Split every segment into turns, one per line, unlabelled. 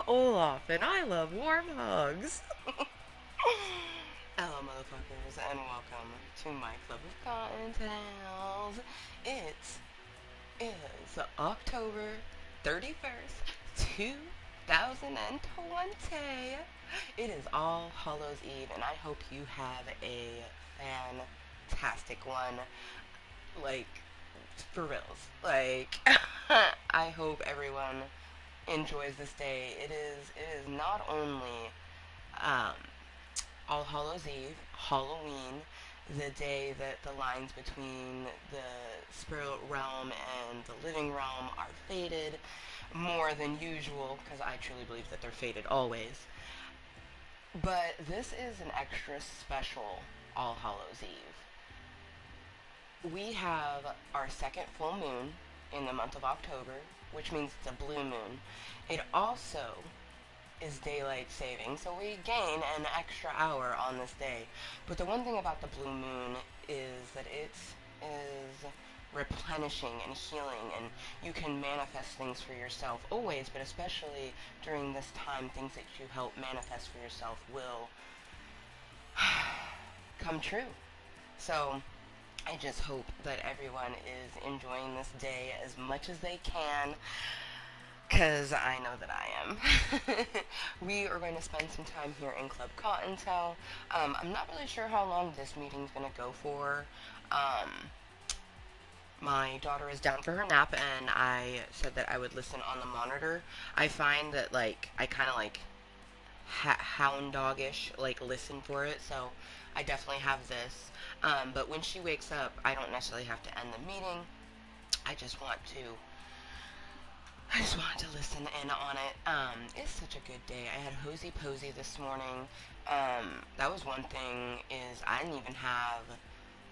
Olaf, and I love warm hugs. Hello, motherfuckers, and welcome to my club of Cottons. It is October 31st, 2020. It is All Hallows Eve, and I hope you have a fantastic one. Like, for reals. Like, I hope everyone enjoys this day. It is not only um, All Hallows Eve, Halloween, the day that the lines between the spirit realm and the living realm are faded more than usual, because I truly believe that they're faded always. But this is an extra special All Hallows Eve. We have our second full moon in the month of October, which means it's a blue moon. It also is daylight saving, so we gain an extra hour on this day. But the one thing about the blue moon is that it is replenishing and healing, and you can manifest things for yourself always, but especially during this time, things that you help manifest for yourself will come true. So, I just hope that everyone is enjoying this day as much as they can, because I know that I am. We are going to spend some time here in Club Kottontale. I'm not really sure how long this meeting is going to go for. Um, my daughter is down for her nap, and I said that I would listen on the monitor. I find that, like, I kind of, like, hound dogish, like, listen for it, so I definitely have this. But when she wakes up, I don't necessarily have to end the meeting. I just want to I just wanted to listen in on it. It's such a good day. I had Hosey Posey this morning. That was one thing, is I didn't even have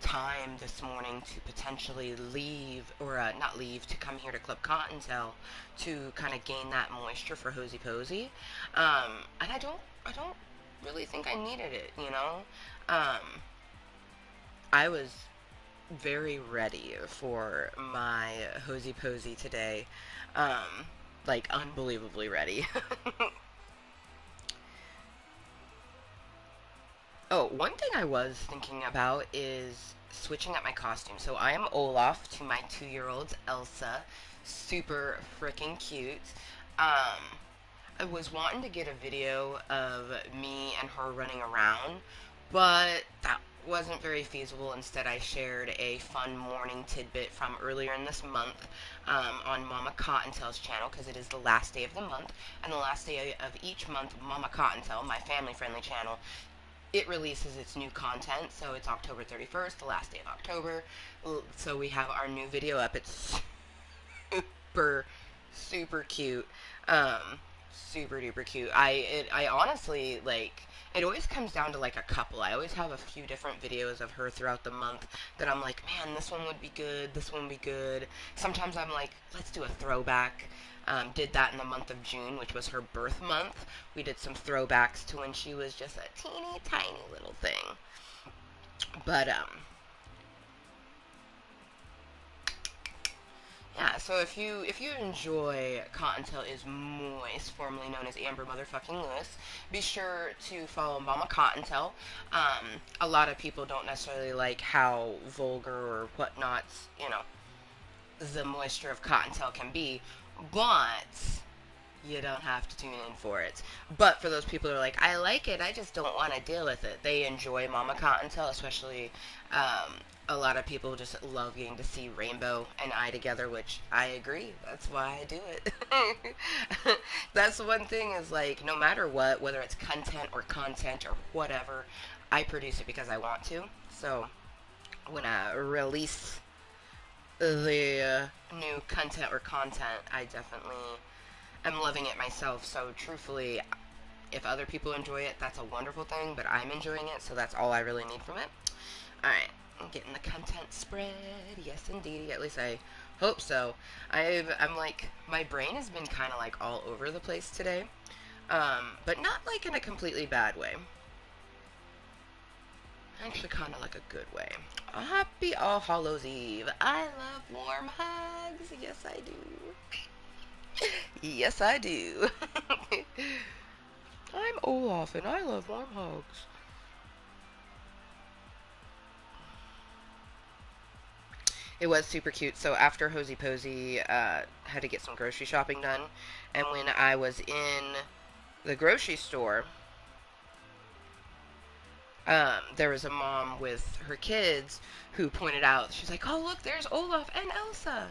time this morning to potentially leave, or not leave, to come here to Club Cottontail to kind of gain that moisture for Hosey Posey. And I don't really think I needed it, you know? Um, I was very ready for my Hosey Posey today. Um, like, unbelievably ready. Oh, one thing I was thinking about is switching up my costume. So I am Olaf to my 2 year old's Elsa. Super freaking cute. Um, I was wanting to get a video of me and her running around, but that wasn't very feasible. Instead, I shared a fun morning tidbit from earlier in this month on Mama Cottontail's channel, because it is the last day of the month, and the last day of each month, Mama Cottontail, my family-friendly channel, it releases its new content. So it's October 31st, the last day of October. So we have our new video up. It's super, super cute. Um, super duper cute. I honestly, like, it always comes down to like a couple. I always have a few different videos of her throughout the month that I'm like, man, this one would be good. This one would be good. Sometimes I'm like, let's do a throwback. Did that in the month of June, which was her birth month. We did some throwbacks to when she was just a teeny tiny little thing. But yeah, so if you enjoy Cottontail is Moist, formerly known as Amber Motherfucking Lewis, be sure to follow Mama Cottontail. A lot of people don't necessarily like how vulgar or whatnot, you know, the moisture of Cottontail can be, but you don't have to tune in for it. But for those people who are like, I like it, I just don't want to deal with it, they enjoy Mama Cottontail, especially a lot of people just love getting to see Rainbow and I together, which I agree. That's why I do it. That's the one thing, is like, no matter what, whether it's content or content or whatever, I produce it because I want to. So when I release the new content or content, I definitely am loving it myself. So truthfully, if other people enjoy it, that's a wonderful thing, but I'm enjoying it, so that's all I really need from it. Alright, I'm getting the content spread. Yes, indeed. At least I hope so. I'm like, my brain has been kind of like all over the place today, but not like in a completely bad way. Actually, kind of like a good way. Happy All Hallows Eve. I love warm hugs. Yes, I do. Yes, I do. I'm Olaf and I love warm hugs. It was super cute. So after Hosey Posey, had to get some grocery shopping done, and when I was in the grocery store, there was a mom with her kids who pointed out, she's like, "Oh, look, there's Olaf and Elsa."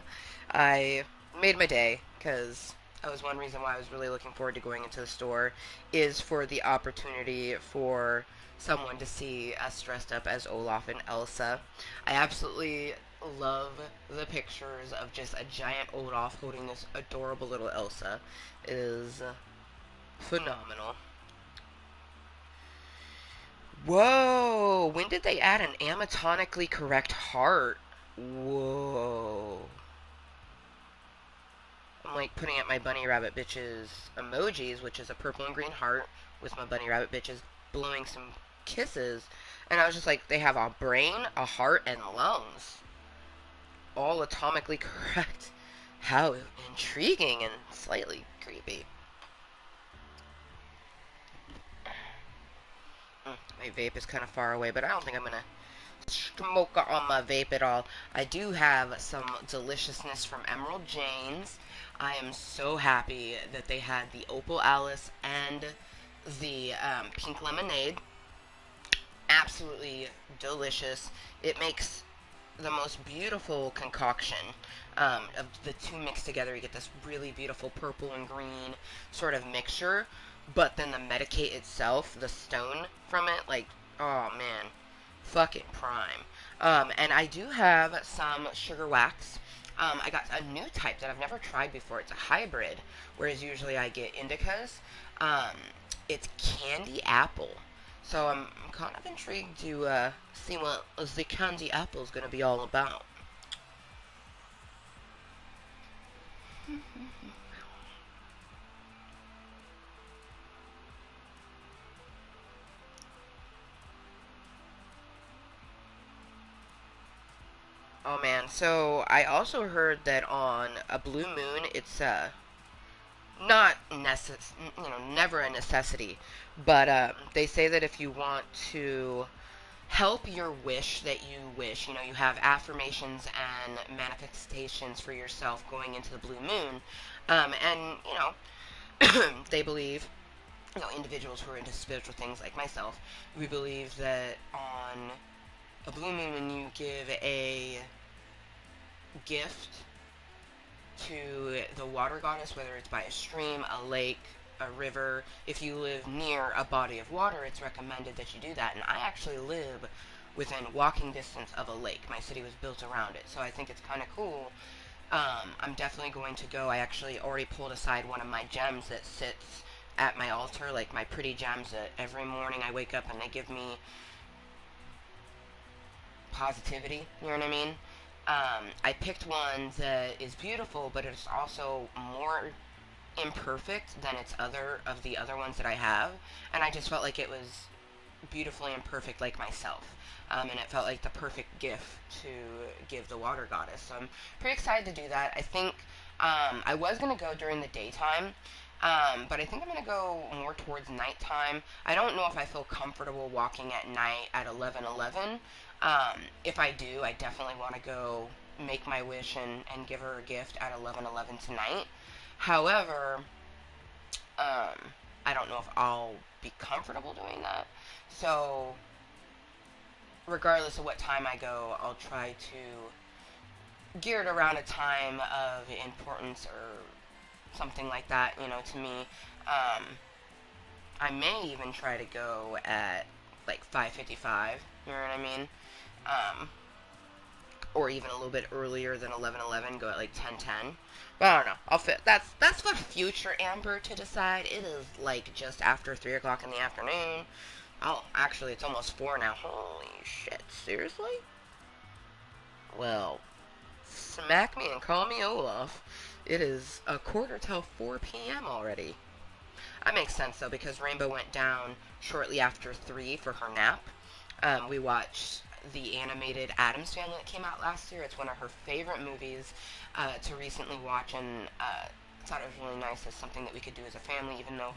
I made my day because that was one reason why I was really looking forward to going into the store, is for the opportunity for someone to see us dressed up as Olaf and Elsa. I absolutely love the pictures of just a giant Olaf holding this adorable little Elsa. It is phenomenal. Whoa! When did they add an anatomically correct heart? Whoa. I'm like putting up my bunny rabbit bitches emojis, which is a purple and green heart with my bunny rabbit bitches blowing some kisses. And I was just like, they have a brain, a heart, and lungs. All atomically correct. How intriguing and slightly creepy. My vape is kind of far away, but I don't think I'm going to smoke on my vape at all. I do have some deliciousness from Emerald Jane's. I am so happy that they had the Opal Alice and the pink lemonade. Absolutely delicious. It makes the most beautiful concoction of the two mixed together. You get this really beautiful purple and green sort of mixture, but then the Medicaid itself, the stone from it, like, oh man, fucking prime. And I do have some sugar wax. I got a new type that I've never tried before. It's a hybrid, whereas usually I get indicas. Um, it's candy apple. So I'm kind of intrigued to see what the candy apple is going to be all about. Oh man, so I also heard that on a blue moon, it's not never a necessity, but they say that if you want to help your wish that you wish, you have affirmations and manifestations for yourself going into the blue moon, and they believe, individuals who are into spiritual things like myself, we believe that on a blue moon, when you give a gift to the water goddess, whether it's by a stream, a lake, a river. If you live near a body of water, it's recommended that you do that. And I actually live within walking distance of a lake. My city was built around it, so I think it's kind of cool. I'm definitely going to go. I actually already pulled aside one of my gems that sits at my altar, like my pretty gems that every morning I wake up and they give me positivity. You know what I mean? I picked one that is beautiful, but it's also more imperfect than its other of the other ones that I have, and I just felt like it was beautifully imperfect, like myself. And it felt like the perfect gift to give the water goddess. So I'm pretty excited to do that. I think I was gonna go during the daytime. But I think I'm gonna go more towards nighttime. I don't know if I feel comfortable walking at night at 11:11. If I do, I definitely want to go make my wish and give her a gift at 11:11 tonight. However, I don't know if I'll be comfortable doing that. So, regardless of what time I go, I'll try to gear it around a time of importance or something like that, to me. Um, I may even try to go at like 5:55, you know what I mean? Um, or even a little bit earlier than 11:11, go at like 10:10. But I don't know. I'll fit. That's for future Amber to decide. It is like just after 3 o'clock in the afternoon. Oh, actually, it's almost 4 now. Holy shit! Seriously? Well, smack me and call me Olaf. It is a quarter till 4 p.m. already. That makes sense though, because Rainbow went down shortly after 3 for her nap. We watched the animated Addams Family that came out last year. It's one of her favorite movies to recently watch, and I thought it was really nice as something that we could do as a family, even though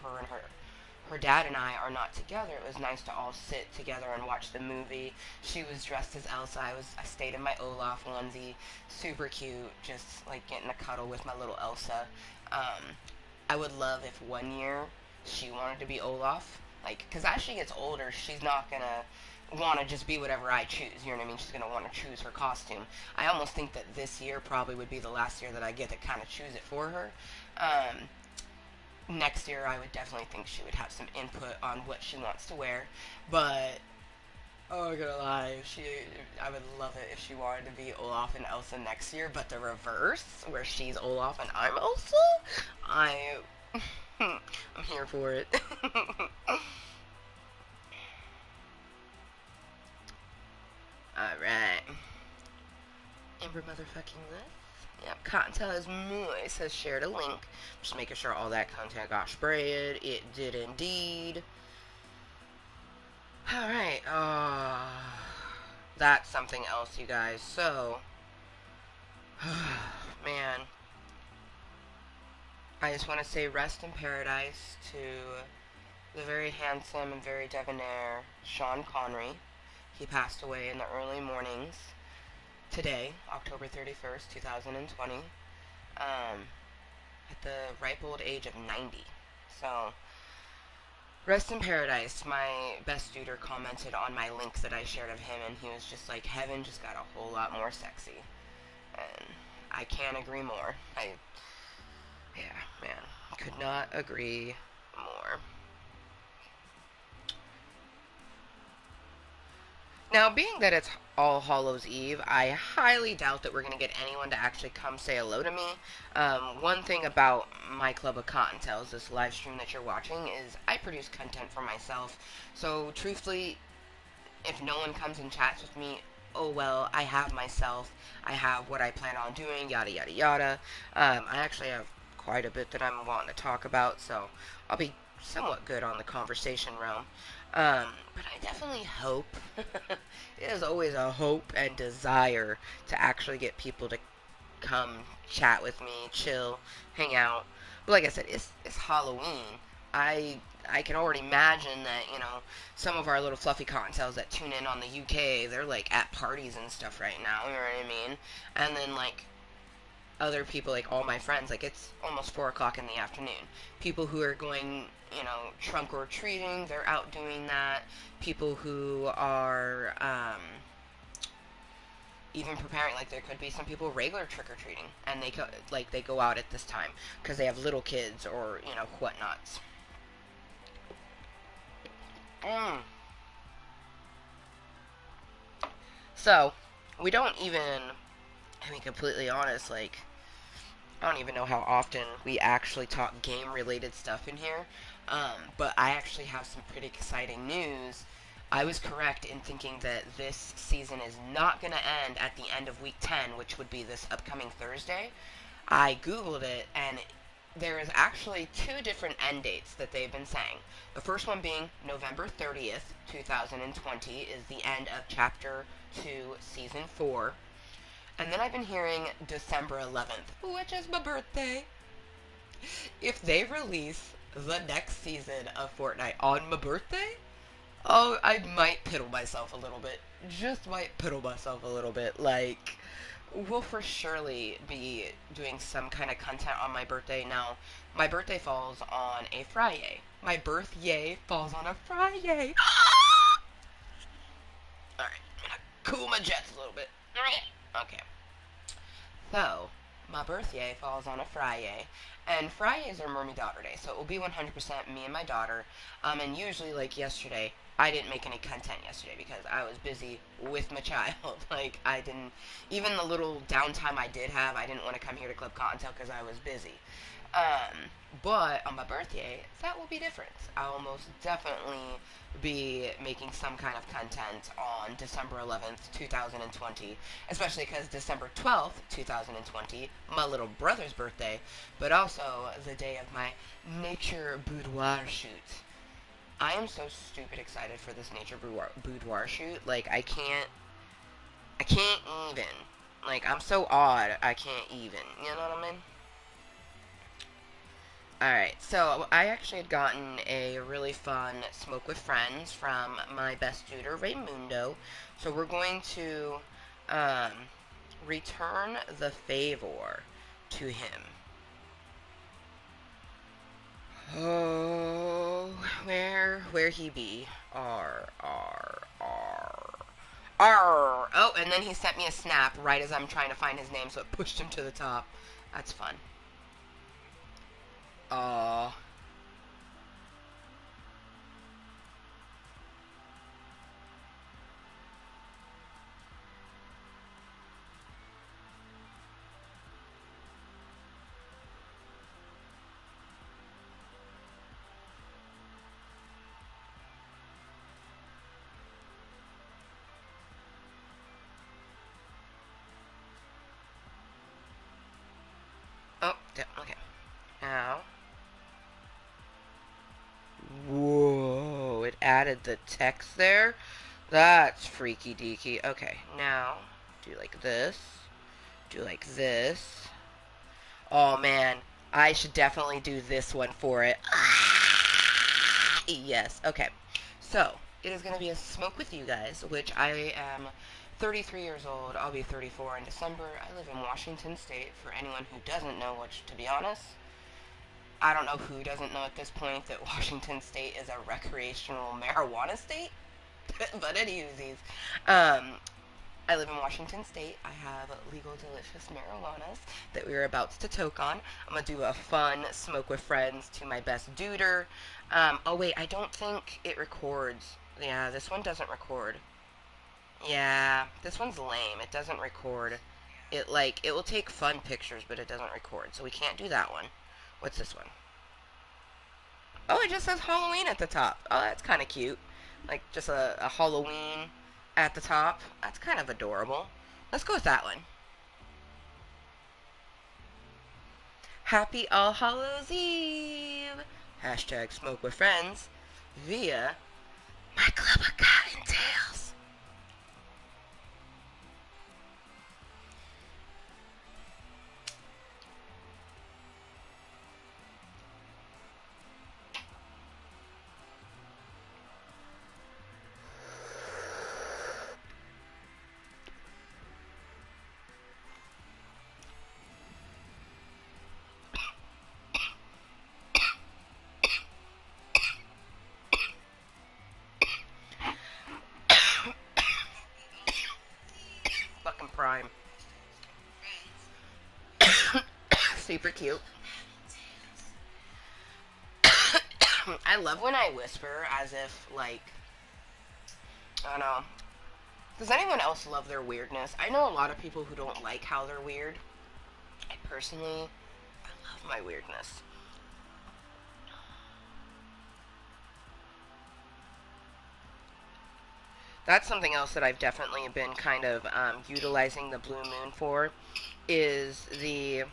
her dad and I are not together. It was nice to all sit together and watch the movie. She was dressed as Elsa. I stayed in my Olaf onesie, super cute, just like getting a cuddle with my little Elsa. I would love if one year she wanted to be Olaf, like, because as she gets older, she's not gonna want to just be whatever I choose. You know what I mean? She's gonna want to choose her costume. I almost think that this year probably would be the last year that I get to kind of choose it for her. Next year, I would definitely think she would have some input on what she wants to wear. But oh, I'm gonna lie, I would love it if she wanted to be Olaf and Elsa next year. But the reverse, where she's Olaf and I'm Elsa, I, I'm here for it. All right, Amber motherfucking Liz. Yep, Cottontale is Mooiisstt has shared a link. Just making sure all that content got spread. It did indeed. Alright, that's something else, you guys. So, man, I just want to say rest in paradise to the very handsome and very debonair Sean Connery. He passed away in the early mornings today, October 31st, 2020, at the ripe old age of 90. So, rest in paradise. My best duder commented on my link that I shared of him, and he was just like, heaven just got a whole lot more sexy. And I can't agree more. Yeah, man, could not agree more. Now, being that it's All Hallows Eve, I highly doubt that we're going to get anyone to actually come say hello to me. One thing about my Club of Cottontales, this live stream that you're watching, is I produce content for myself. So, truthfully, if no one comes and chats with me, oh well, I have myself. I have what I plan on doing, yada yada yada. I actually have quite a bit that I'm wanting to talk about, so I'll be somewhat good on the conversation realm. But I definitely hope, it is always a hope and desire to actually get people to come chat with me, chill, hang out. But like I said, it's Halloween. I can already imagine that, some of our little fluffy cottontails that tune in on the UK, they're like at parties and stuff right now, you know what I mean? And then like other people, like all my friends, like it's almost 4 o'clock in the afternoon. People who are going, trunk or treating, they're out doing that. People who are even preparing, like there could be some people regular trick or treating, and they go out at this time because they have little kids or whatnots. Mm. So we don't even. I mean, completely honest, like I don't even know how often we actually talk game related stuff in here. But I actually have some pretty exciting news. I was correct in thinking that this season is not going to end at the end of week 10, which would be this upcoming Thursday. I Googled it, and there is actually 2 different end dates that they've been saying. The first one being November 30th, 2020 is the end of Chapter 2, Season 4. And then I've been hearing December 11th, which is my birthday. If they release the next season of Fortnite on my birthday, oh, I might piddle myself a little bit. Just might piddle myself a little bit. Like, we'll for surely be doing some kind of content on my birthday. Now, my birthday falls on a Friday. My birthday falls on a Friday. Alright, I'm gonna cool my jets a little bit. Okay. So, my birthday falls on a Friday, and Fridays are Mermy Daughter Day, so it will be 100% me and my daughter. And usually, like yesterday, I didn't make any content yesterday because I was busy with my child. Like, I didn't, even the little downtime I did have, I didn't want to come here to Club Cottontail because I was busy. But on my birthday, that will be different. I will most definitely be making some kind of content on December 11th, 2020, especially because December 12th, 2020, my little brother's birthday, but also the day of my nature boudoir shoot. I am so stupid excited for this nature boudoir shoot. Like, I can't even. Like, I'm so odd, I can't even. You know what I mean? Alright, so I actually had gotten a really fun smoke with friends from my best tutor, Raymundo. So we're going to um, return the favor to him. Oh, where he be? R. Oh, and then he sent me a snap right as I'm trying to find his name, so it pushed him to the top. That's fun. Aw. Oh, okay. Now. Whoa, it added the text there? That's freaky deaky. Okay, now do like this. Do like this. Oh man, I should definitely do this one for it. Ah, yes, okay. So, it is going to be a smoke with you guys, which I am 33 years old. I'll be 34 in December. I live in Washington State, for anyone who doesn't know, which, to be honest, I don't know who doesn't know at this point that Washington State is a recreational marijuana state. But anywho, I live in Washington State. I have legal, delicious marijuanas that we are about to toke on. I'm gonna do a fun smoke with friends to my best duder. Oh wait, I don't think it records. Yeah, this one doesn't record. Yeah, this one's lame. It doesn't record. It will take fun pictures, but it doesn't record. So we can't do that one. What's this one? Oh, it just says Halloween at the top. Oh, that's kind of cute. Like just a Halloween at the top. That's kind of adorable. Let's go with that one. Happy All Hallows Eve! Hashtag smoke with friends via my club of cottontails. Fucking prime. Super cute. I love when I whisper as if, like, I don't know. Does anyone else love their weirdness? I know a lot of people who don't like how they're weird. I personally, I love my weirdness. That's something else that I've definitely been kind of utilizing the blue moon for is the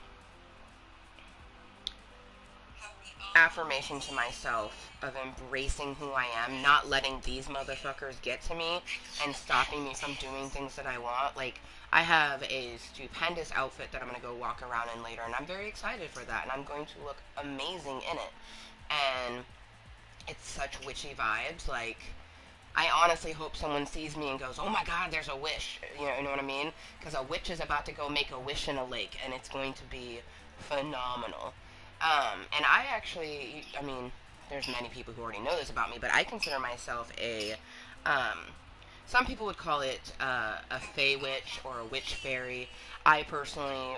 affirmation to myself of embracing who I am, not letting these motherfuckers get to me and stopping me from doing things that I want. Like, I have a stupendous outfit that I'm going to go walk around in later, and I'm very excited for that, and I'm going to look amazing in it. And it's such witchy vibes. Like, I honestly hope someone sees me and goes, "Oh my God, there's a wish." You know what I mean? Because a witch is about to go make a wish in a lake, and it's going to be phenomenal. And I actually, I mean, there's many people who already know this about me, but I consider myself a, um, some people would call it a fey witch or a witch fairy. I personally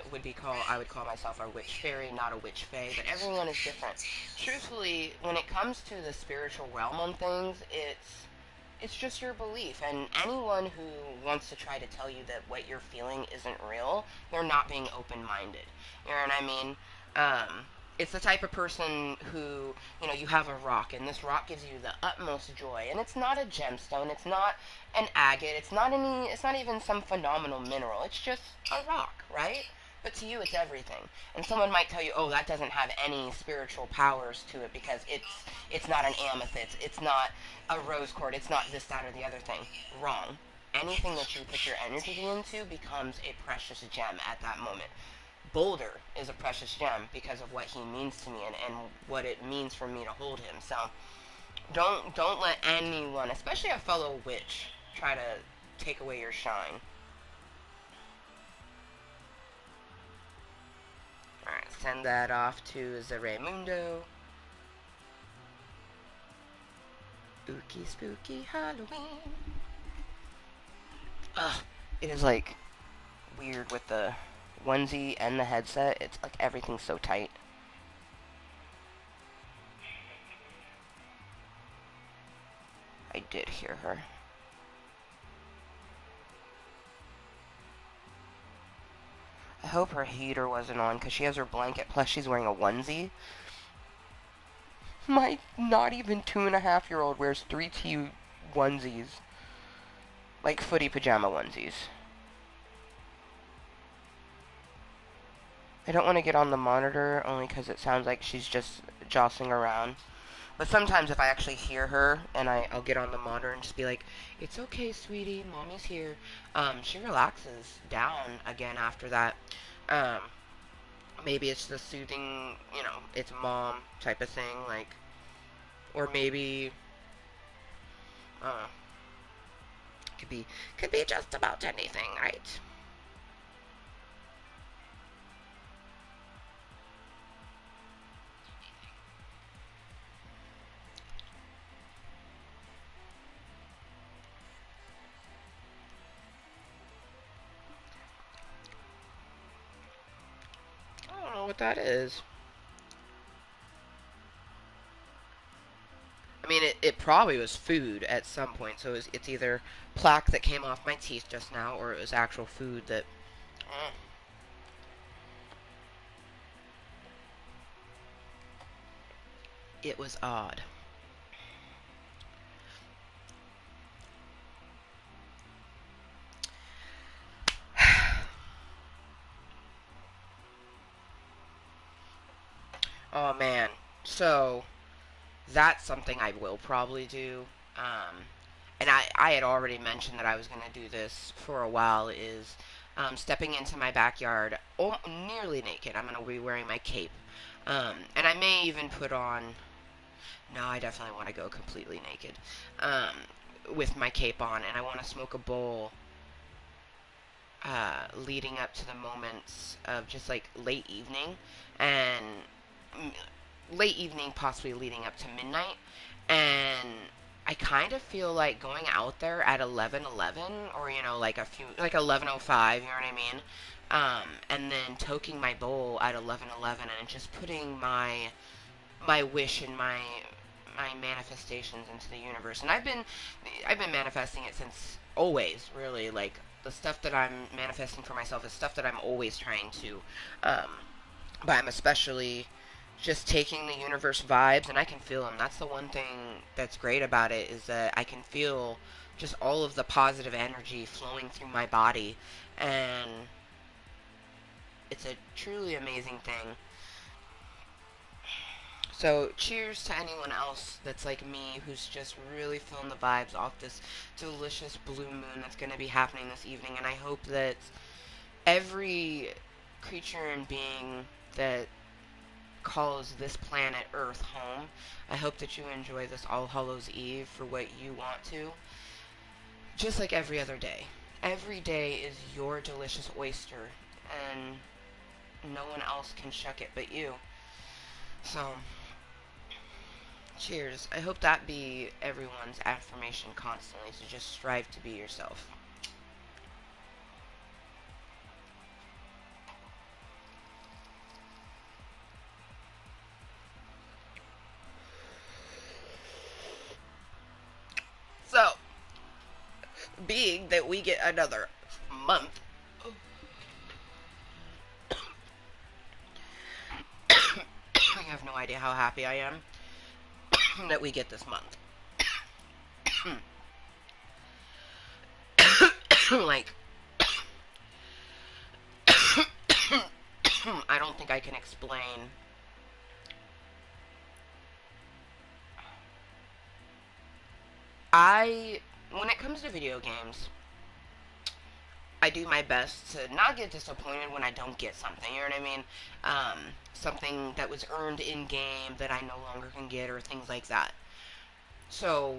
I would call myself a witch fairy, not a witch fey, but everyone is different. Truthfully, when it comes to the spiritual realm on things, it's just your belief, and anyone who wants to try to tell you that what you're feeling isn't real, they're not being open-minded. You know what I mean? Um, it's the type of person who, you have a rock, and this rock gives you the utmost joy, and it's not a gemstone, it's not an agate, it's not even some phenomenal mineral, it's just a rock, right? But to you, it's everything. And someone might tell you, "Oh, that doesn't have any spiritual powers to it because it's not an amethyst, it's not a rose quartz, it's not this, that, or the other thing." Wrong. Anything that you put your energy into becomes a precious gem at that moment. Boulder is a precious gem because of what he means to me and what it means for me to hold him. So don't let anyone, especially a fellow witch, try to take away your shine. Alright, send that off to Zeremundo. Spooky, spooky Halloween. Ugh, it is like weird with the onesie and the headset. It's like everything's so tight. I did hear her. I hope her heater wasn't on because she has her blanket plus she's wearing a onesie. My not even 2.5-year-old wears 3T onesies. Like footy pajama onesies. I don't want to get on the monitor only because it sounds like she's just jostling around. But sometimes if I actually hear her and I'll get on the monitor and just be like, it's okay, sweetie, mommy's here. She relaxes down again after that. Um, maybe it's the soothing, it's mom type of thing, like, or maybe, uh, could be just about anything, right? I don't know what that is. I mean, it probably was food at some point, so it's either plaque that came off my teeth just now, or it was actual food that. Mm, it was odd. Oh man. So that's something I will probably do. And I had already mentioned that I was going to do this for a while. Is stepping into my backyard, nearly naked. I'm going to be wearing my cape, and I may even put on. No, I definitely want to go completely naked, with my cape on, and I want to smoke a bowl, leading up to the moments of just like late evening and late evening, possibly leading up to midnight. And I kind of feel like going out there at 11:11, or like 11:05. You know what I mean? And then toking my bowl at 11:11 and just putting my wish and my manifestations into the universe. And I've been manifesting it since always, really. Like the stuff that I'm manifesting for myself is stuff that I'm always trying to. Um, but I'm especially just taking the universe vibes, and I can feel them. That's the one thing that's great about it, is that I can feel just all of the positive energy flowing through my body, and it's a truly amazing thing. So, cheers to anyone else that's like me, who's just really feeling the vibes off this delicious blue moon that's going to be happening this evening. And I hope that every creature and being that calls this planet Earth home, I hope that you enjoy this All Hallows Eve for what you want to. Just like every other day. Every day is your delicious oyster, and no one else can shuck it but you. So, cheers. I hope that be everyone's affirmation constantly, to just strive to be yourself. So, being that we get another month, I have no idea how happy I am that we get this month. Like, I don't think I can explain. When it comes to video games, I do my best to not get disappointed when I don't get something. You know what I mean? Something that was earned in game that I no longer can get, or things like that. So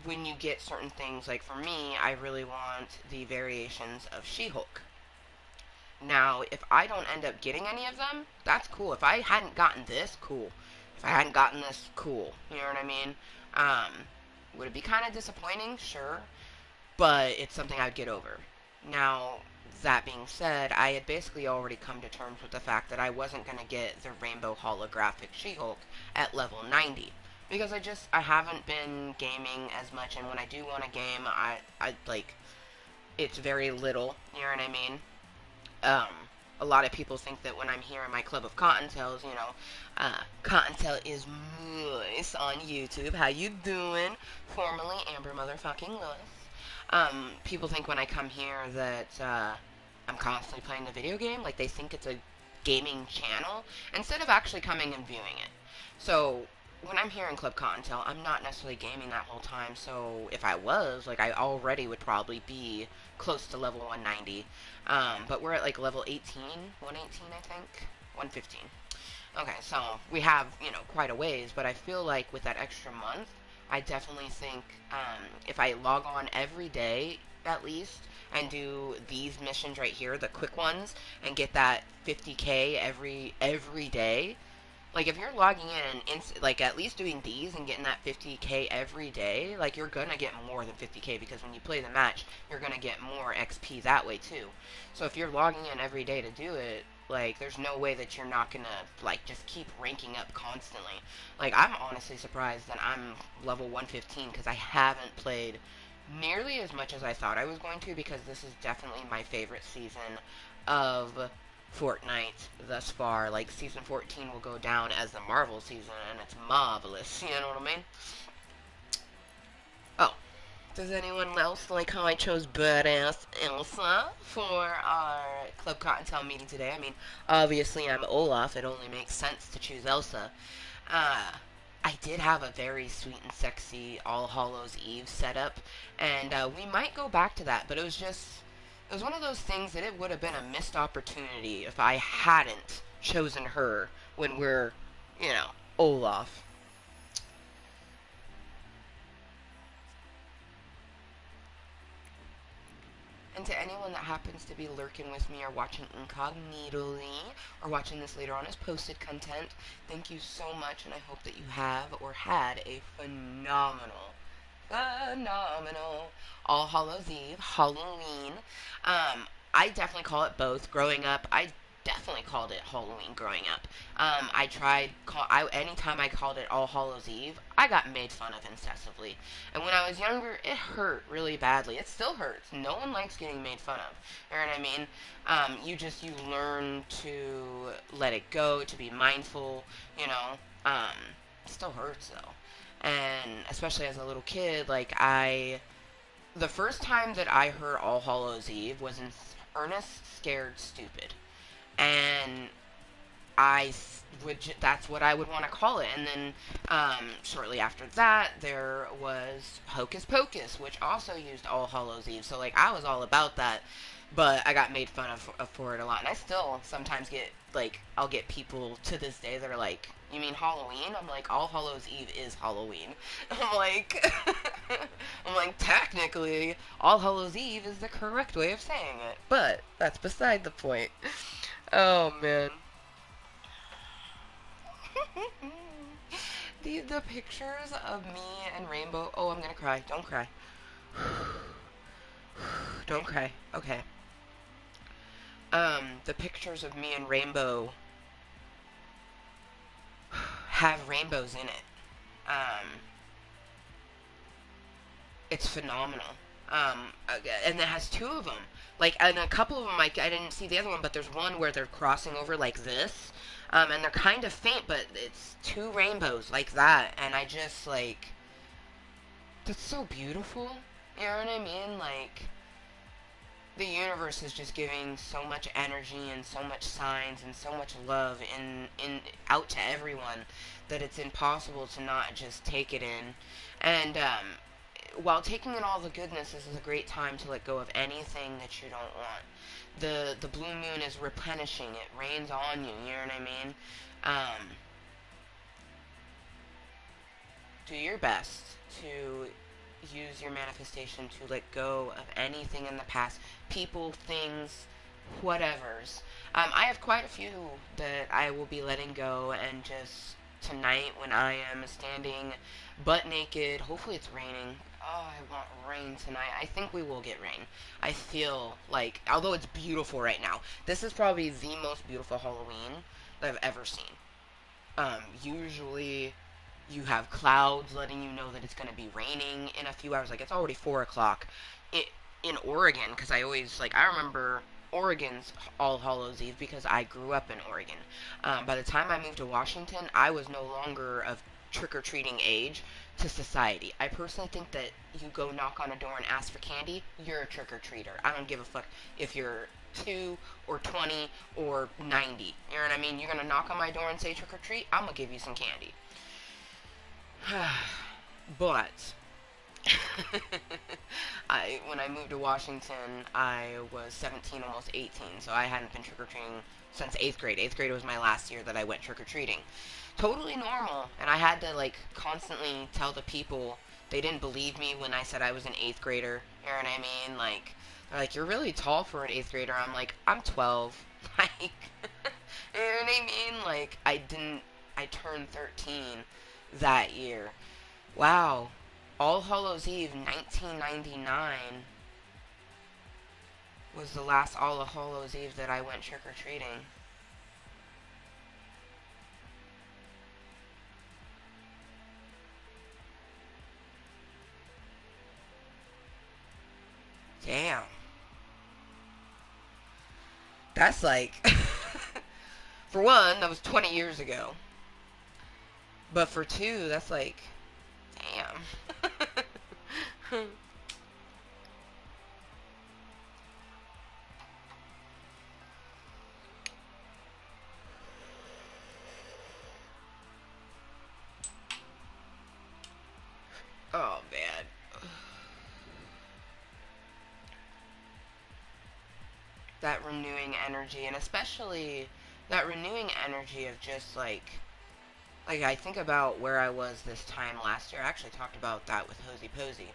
when you get certain things, like for me, I really want the variations of She-Hulk. Now, if I don't end up getting any of them, that's cool. If I hadn't gotten this, cool. If I hadn't gotten this, cool. You know what I mean? Um, would it be kind of disappointing? Sure. But it's something I'd get over. Now, that being said, I had basically already come to terms with the fact that I wasn't going to get the rainbow holographic She-Hulk at level 90. Because I haven't been gaming as much, and when I do want to game, I like, it's very little, you know what I mean? Um, a lot of people think that when I'm here in my club of Cottontales, Cottontale is Mooiisstt on YouTube. How you doing? Formerly Amber Motherfucking Lewis. People think when I come here that I'm constantly playing the video game. Like, they think it's a gaming channel instead of actually coming and viewing it. So when I'm here in Club Cottontail, I'm not necessarily gaming that whole time. So if I was, like, I already would probably be close to level 190. But we're at like level 18, 118, I think, 115. Okay, so we have, quite a ways, but I feel like with that extra month, I definitely think if I log on every day, at least, and do these missions right here, the quick ones, and get that 50k every day, like if you're logging in and like at least doing these and getting that 50k every day, like you're gonna get more than 50k because when you play the match, you're gonna get more XP that way too. So if you're logging in every day to do it, like there's no way that you're not gonna like just keep ranking up constantly. Like I'm honestly surprised that I'm level 115 because I haven't played nearly as much as I thought I was going to, because this is definitely my favorite season of Fortnite thus far. Like, season 14 will go down as the Marvel season, and it's marvelous. You know what I mean? Oh, does anyone else like how I chose badass Elsa for our Club Cottontail meeting today? I mean, obviously I'm Olaf. It only makes sense to choose Elsa. Uh, I did have a very sweet and sexy All Hallows Eve setup, and we might go back to that, but it was one of those things that it would have been a missed opportunity if I hadn't chosen her when we're, Olaf. And to anyone that happens to be lurking with me or watching incognitally or watching this later on as posted content, thank you so much, and I hope that you have or had a phenomenal All Hallows Eve, Halloween. I definitely call it both. Growing up, I definitely called it Halloween growing up. Anytime I called it All Hallows Eve, I got made fun of incessantly. And when I was younger, it hurt really badly. It still hurts. No one likes getting made fun of. You know what I mean? You learn to let it go, to be mindful, you know. It still hurts though. And especially as a little kid, the first time that I heard All Hallows Eve was in Ernest Scared Stupid. And that's what I would want to call it. And then shortly after that, there was Hocus Pocus, which also used All Hallows Eve. So like I was all about that, but I got made fun of for it a lot. And I still sometimes get like I'll get people to this day that are like, "You mean Halloween?" I'm like, "All Hallows Eve is Halloween." I'm like, I'm like technically, All Hallows Eve is the correct way of saying it, but that's beside the point. Oh man. The pictures of me and Rainbow. Oh, I'm gonna cry. Don't cry. Don't cry. Okay. The pictures of me and Rainbow have rainbows in it. Um, it's phenomenal. And it has two of them. Like, and a couple of them, I didn't see the other one, but there's one where they're crossing over like this. And they're kind of faint, but it's two rainbows like that. And I just, like, that's so beautiful. You know what I mean? Like, the universe is just giving so much energy and so much signs and so much love in out to everyone that it's impossible to not just take it in. And while taking in all the goodness, this is a great time to let go of anything that you don't want. The blue moon is replenishing. It rains on you. You know what I mean? Um, do your best to use your manifestation to let go of anything in the past, people, things, whatevers. I have quite a few that I will be letting go, and just tonight when I am standing butt naked, hopefully it's raining. Oh, I want rain tonight. I think we will get rain. I feel like, although it's beautiful right now, this is probably the most beautiful Halloween that I've ever seen. Usually you have clouds letting you know that it's going to be raining in a few hours. Like, it's already 4 o'clock in Oregon, because I always, like, I remember Oregon's All Hallows Eve because I grew up in Oregon. By the time I moved to Washington, I was no longer of trick-or-treating age to society. I personally think that you go knock on a door and ask for candy, you're a trick-or-treater. I don't give a fuck if you're 2 or 20 or 90. You know what I mean? You're gonna knock on my door and say trick or treat, I'm gonna give you some candy. But when I moved to Washington, I was 17, almost 18, so I hadn't been trick or treating since 8th grade. 8th grade was my last year that I went trick or treating. Totally normal, and I had to like constantly tell the people. They didn't believe me when I said I was an 8th grader. You know what I mean? Like, they're like, you're really tall for an 8th grader. I'm like, I'm 12. Like, you know what I mean? Like, I turned 13 that year. Wow. All Hallows Eve 1999 was the last All Hallows Eve that I went trick or treating. Damn. That's like, for one, that was 20 years ago. But for two, that's like, damn. Oh, man. That renewing energy, and especially that renewing energy of just like I think about where I was this time last year. I actually talked about that with Hosey Posey.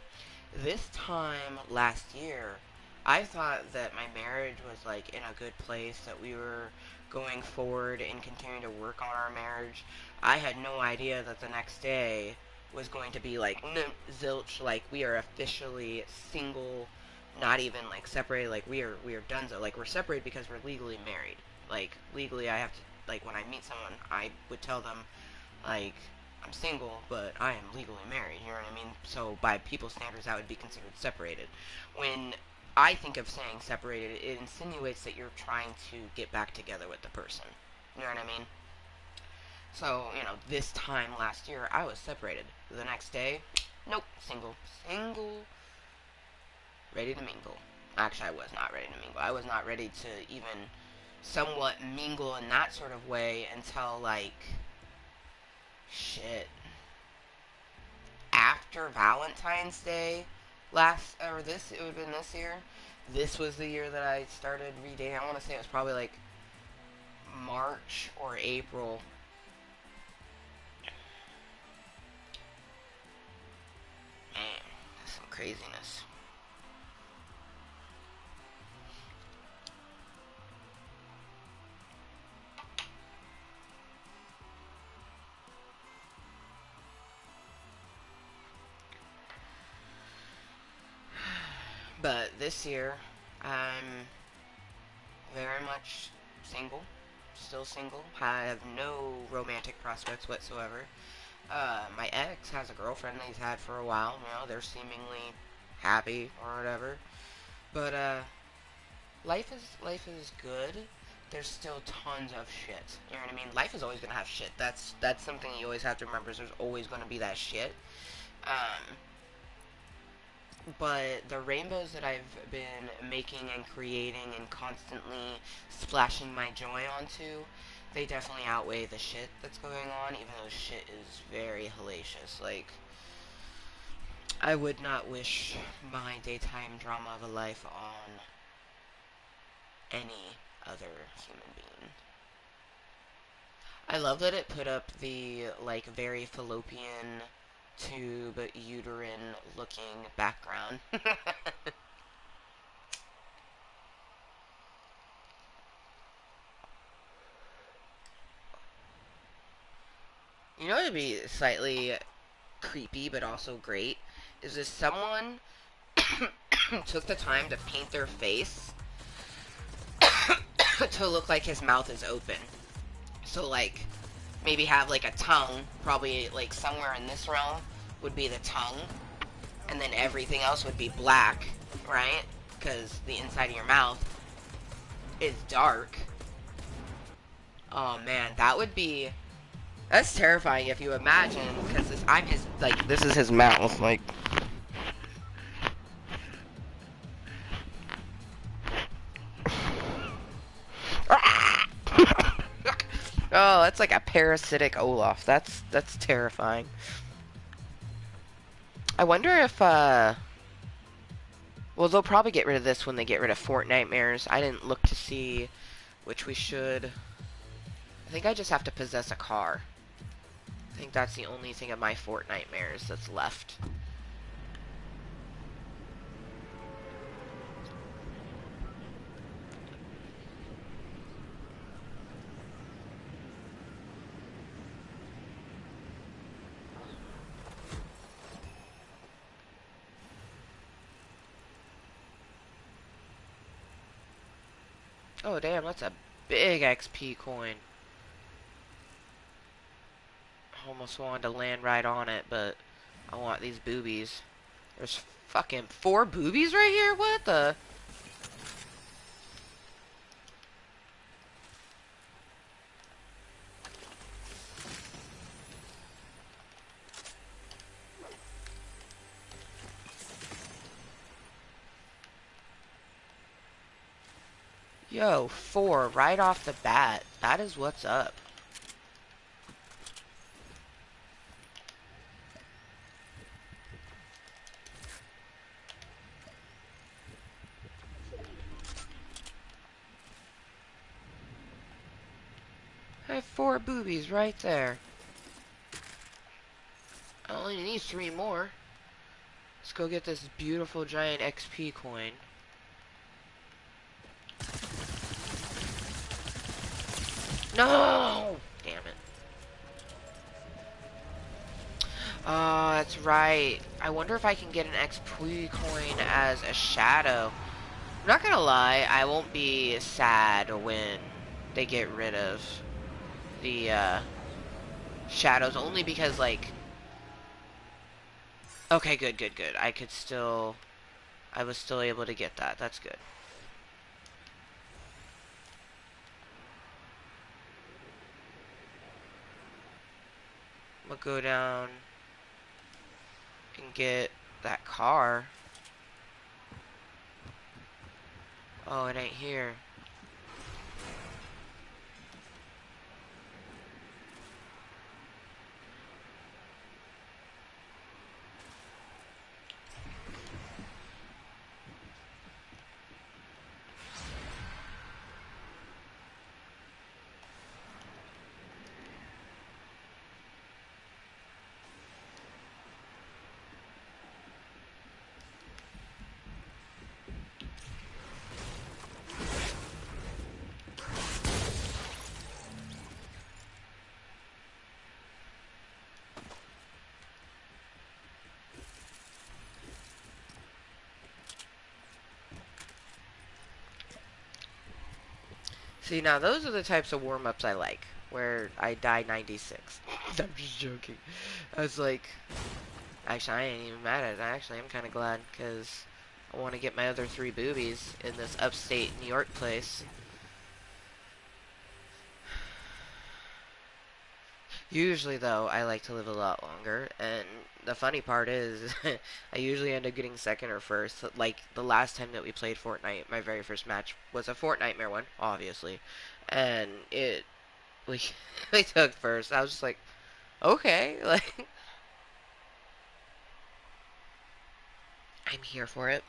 This time last year, I thought that my marriage was like in a good place, that we were going forward and continuing to work on our marriage. I had no idea that the next day was going to be like, no, zilch, like we are officially single, not even like separated, like we are done. So like we're separated because we're legally married. Like legally, I have to, like when I meet someone, I would tell them like, I'm single, but I am legally married. You know what I mean? So by people's standards, that would be considered separated. When I think of saying separated, it insinuates that you're trying to get back together with the person. You know what I mean? So, this time last year, I was separated. The next day, nope, single. Single, ready to mingle. Actually, I was not ready to mingle. I was not ready to even somewhat mingle in that sort of way until, like, shit, after Valentine's Day it would have been this year. This was the year that I started redating. I want to say it was probably like March or April. Man, that's some craziness. But this year, I'm very much single. Still single. I have no romantic prospects whatsoever. My ex has a girlfriend that he's had for a while. They're seemingly happy or whatever. But life is good. There's still tons of shit. You know what I mean? Life is always gonna have shit. That's something you always have to remember. Is there's always gonna be that shit. Um, but the rainbows that I've been making and creating and constantly splashing my joy onto, they definitely outweigh the shit that's going on. Even though shit is very hellacious. Like, I would not wish my daytime drama of a life on any other human being. I love that it put up the, like, very fallopian tube uterine looking background. You know what would be slightly creepy but also great? Is if someone took the time to paint their face to look like his mouth is open. So, like, maybe have, like, a tongue, probably, like, somewhere in this realm would be the tongue, and then everything else would be black, right? Because the inside of your mouth is dark. Oh, man, that would be... That's terrifying if you imagine, because I'm his, like, this is his mouth, like... Oh, that's like a parasitic Olaf. That's terrifying. I wonder if well, they'll probably get rid of this when they get rid of Fort Nightmares. I didn't look to see which we should. I think I just have to possess a car. I think that's the only thing of my Fort Nightmares that's left. Oh, damn, that's a big XP coin. Almost wanted to land right on it, but I want these boobies. There's fucking 4 boobies right here? What the? Yo, 4 right off the bat. That is what's up. I have 4 boobies right there. I only need 3 more. Let's go get this beautiful giant XP coin. No! Damn it. Oh, that's right. I wonder if I can get an XP coin as a shadow. I'm not gonna lie, I won't be sad when they get rid of the shadows, only because, like... Okay, good, good, good. I was still able to get that. That's good. I'm gonna go down and get that car. Oh, it ain't here. See, now those are the types of warm-ups I like, where I die 96. I'm just joking. I was like, actually, I ain't even mad at it. Actually, I'm kind of glad, because I want to get my other 3 boobies in this upstate New York place. Usually, though, I like to live a lot longer, and the funny part is, I usually end up getting second or first. Like, the last time that we played Fortnite, my very first match was a Fortnitemare one, obviously, and we, we took first. I was just like, okay, like, I'm here for it.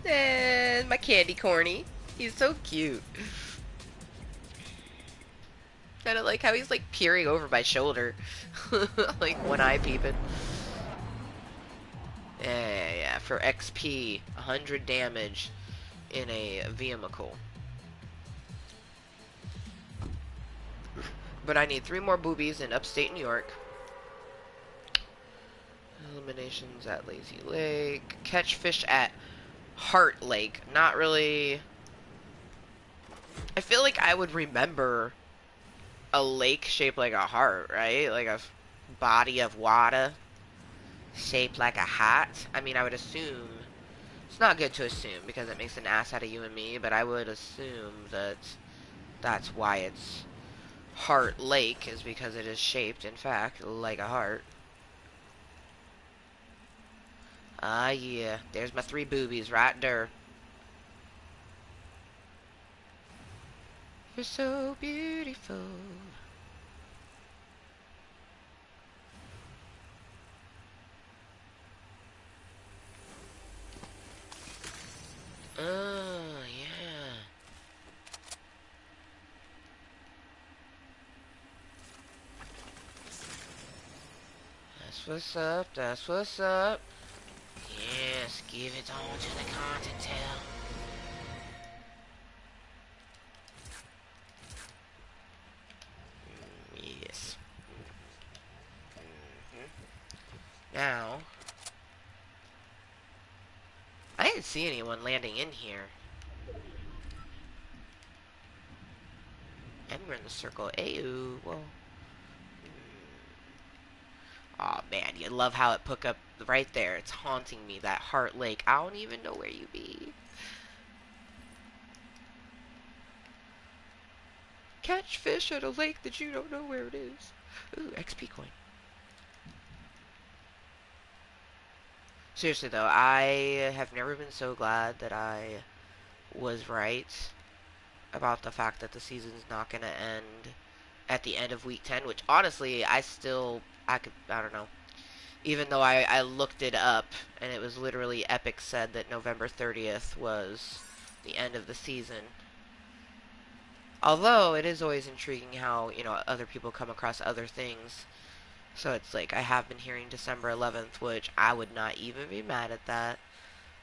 And my candy corny. He's so cute. Kind of like how he's like peering over my shoulder. Like one eye peeping. Yeah. For XP, 100 damage in a vehicle. But I need 3 more boobies in upstate New York. Eliminations at Lazy Lake. Catch fish at Heart Lake. Not really. I feel like I would remember a lake shaped like a heart, right? Like a body of water shaped like a hat. I mean, I would assume. It's not good to assume because it makes an ass out of you and me, but I would assume that that's why it's Heart Lake, is because it is shaped, in fact, like a heart. Ah, yeah. There's my 3 boobies right there. You're so beautiful. Oh, yeah. That's what's up. That's what's up. Yes, give it on to the Kottontale. Yes. Now, I didn't see anyone landing in here. And we're in the circle. Ayo. Well. Oh man, you love how it put up right there. It's haunting me, that Heart Lake. I don't even know where you be. Catch fish at a lake that you don't know where it is. Ooh, XP coin. Seriously though, I have never been so glad that I was right about the fact that the season's not gonna end at the end of week 10, which honestly, I don't know. Even though I looked it up, and it was literally Epic said that November 30th was the end of the season. Although, it is always intriguing how, other people come across other things. So it's like, I have been hearing December 11th, which I would not even be mad at that.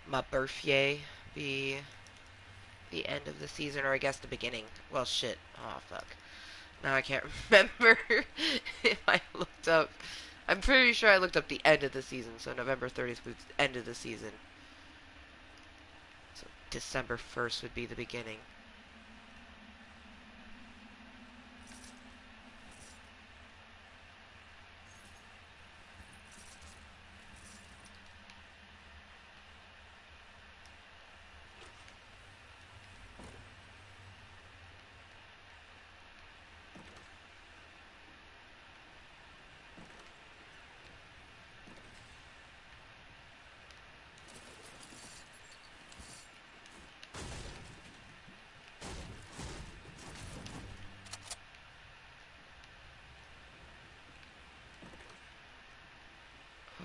My birthday be the end of the season, or I guess the beginning. Well, shit. Oh, fuck. Now I can't remember if I looked up. I'm pretty sure I looked up the end of the season, so November 30th was the end of the season. So December 1st would be the beginning.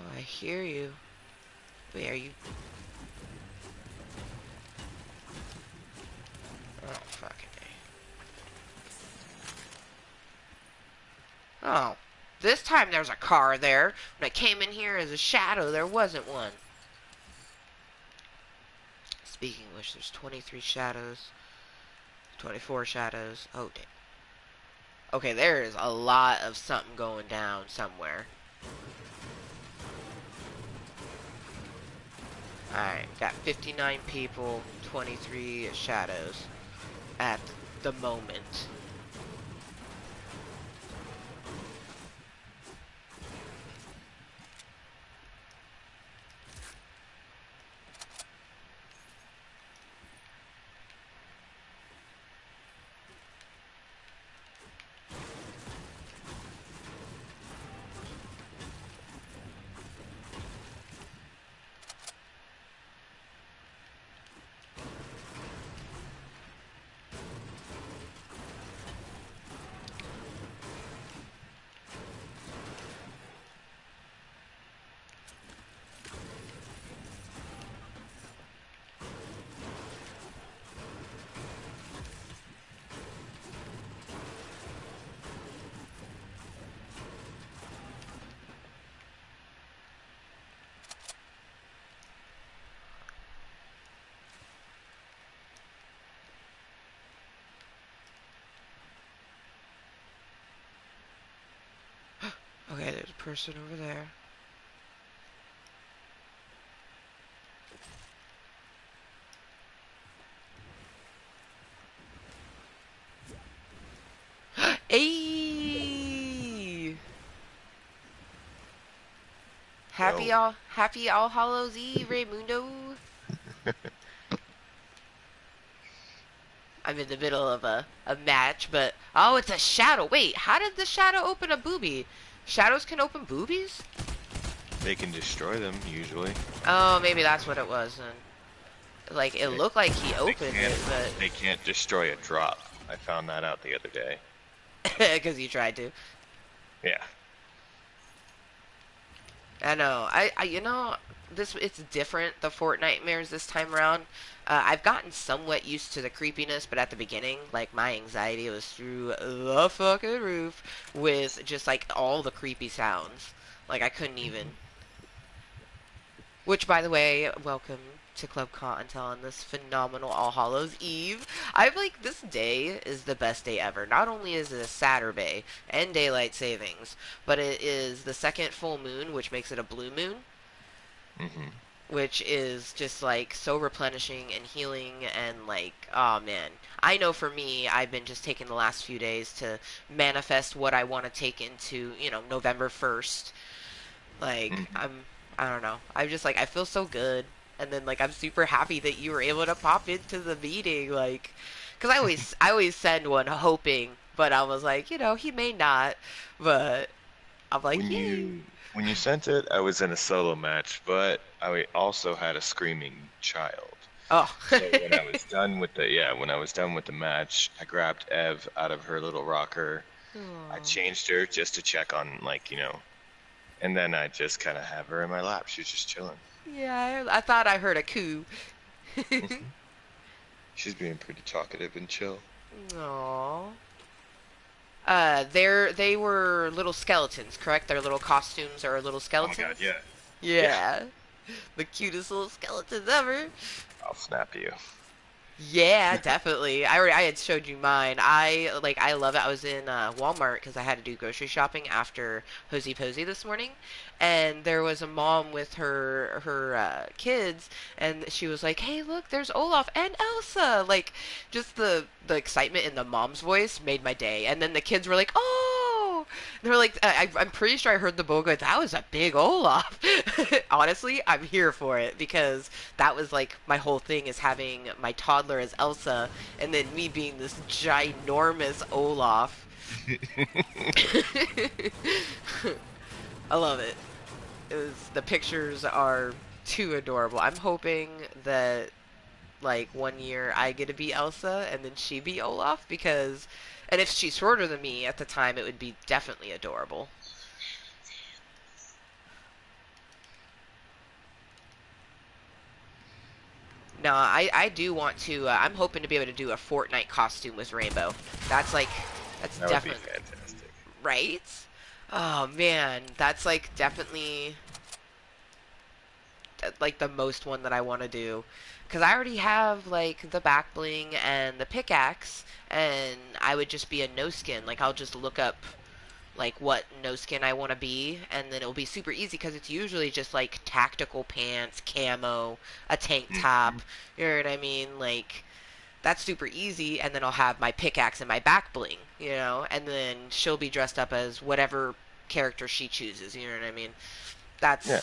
Oh, I hear you. Wait, are you... Oh, fucking A. Oh. This time there's a car there. When I came in here as a shadow, there wasn't one. Speaking of which, there's 23 shadows. 24 shadows. Oh, damn. Okay, there is a lot of something going down somewhere. Alright, got 59 people, 23 shadows at the moment. Okay, there's a person over there. Ayy!
Yo,
Happy All Hallows Eve, Raymundo. I'm in the middle of a match, but oh, it's a shadow. Wait, how did the shadow open a boobie? Shadows can open boobies?
they can destroy them usually.
Oh, maybe that's what it was then. Like it
They,
looked like he
they
opened
can't
it, but
they can't destroy a drop. I found that out the other day.
because he tried to.
Yeah.
I know. You know, this it's different. The Fortnitemares this time around. I've gotten somewhat used to the creepiness, but at the beginning, like my anxiety was through the fucking roof with just like all the creepy sounds. Like I couldn't even.
Mhm.
Which, by the way, welcome to Club Cottontail on this phenomenal All Hallows Eve. I like this day is the best day ever. Not only is it a Saturday and daylight savings, but it is the second full moon, which makes it a blue moon,
Mhm.
which is just like so replenishing and healing and like oh man. I know for me, I've been just taking the last few days to manifest what I want to take into, November 1st. Like
Mhm.
I don't know. I'm just like I feel so good. And then like I'm super happy that you were able to pop into the meeting like cuz I always send one hoping, but I was like, he may not, but I'm like,
When
"Yay."
you sent it, I was in a solo match, but I also had a screaming child.
Oh.
So when I was done with the match, I grabbed Ev out of her little rocker. I
Aw.
changed her just to check on and then I just kind of have her in my lap. She's just chilling.
Yeah, I thought I heard a coo.
Hmm. She's being pretty talkative and chill.
Aww. They were little skeletons, correct? Their little costumes are little
Oh my god,
skeletons.
yeah. Yeah.
Yeah, the cutest little skeletons ever.
I'll snap you.
Yeah, definitely. I had showed you mine. I love it. I was in Walmart because I had to do grocery shopping after Hosey Posey this morning, and there was a mom with her kids, and she was like, "Hey, look, there's Olaf and Elsa!" Like, just the excitement in the mom's voice made my day. And then the kids were like, "Oh!" They were like, I'm pretty sure I heard the bull go, "That was a big Olaf." Honestly, I'm here for it because that was like my whole thing is having my toddler as Elsa and then me being this ginormous Olaf. I love it. The pictures are too adorable. I'm hoping that like one year I get to be Elsa and then she be Olaf because and if she's shorter than me at the time it would be definitely adorable. No, I do want to. I'm hoping to be able to do a Fortnite costume with Rainbow. That's like, that's
That would be
definitely
fantastic.
right. Oh man, that's like definitely like the most one that I want to do, because I already have like the back bling and the pickaxe, and I would just be a no skin. Like I'll just look up like what no skin I want to be, and then it'll be super easy because it's usually just like tactical pants, camo, a tank
Hmm.
top. You know what I mean? Like that's super easy, and then I'll have my pickaxe and my back bling, and then she'll be dressed up as whatever character she chooses. You know what I mean?
Yeah.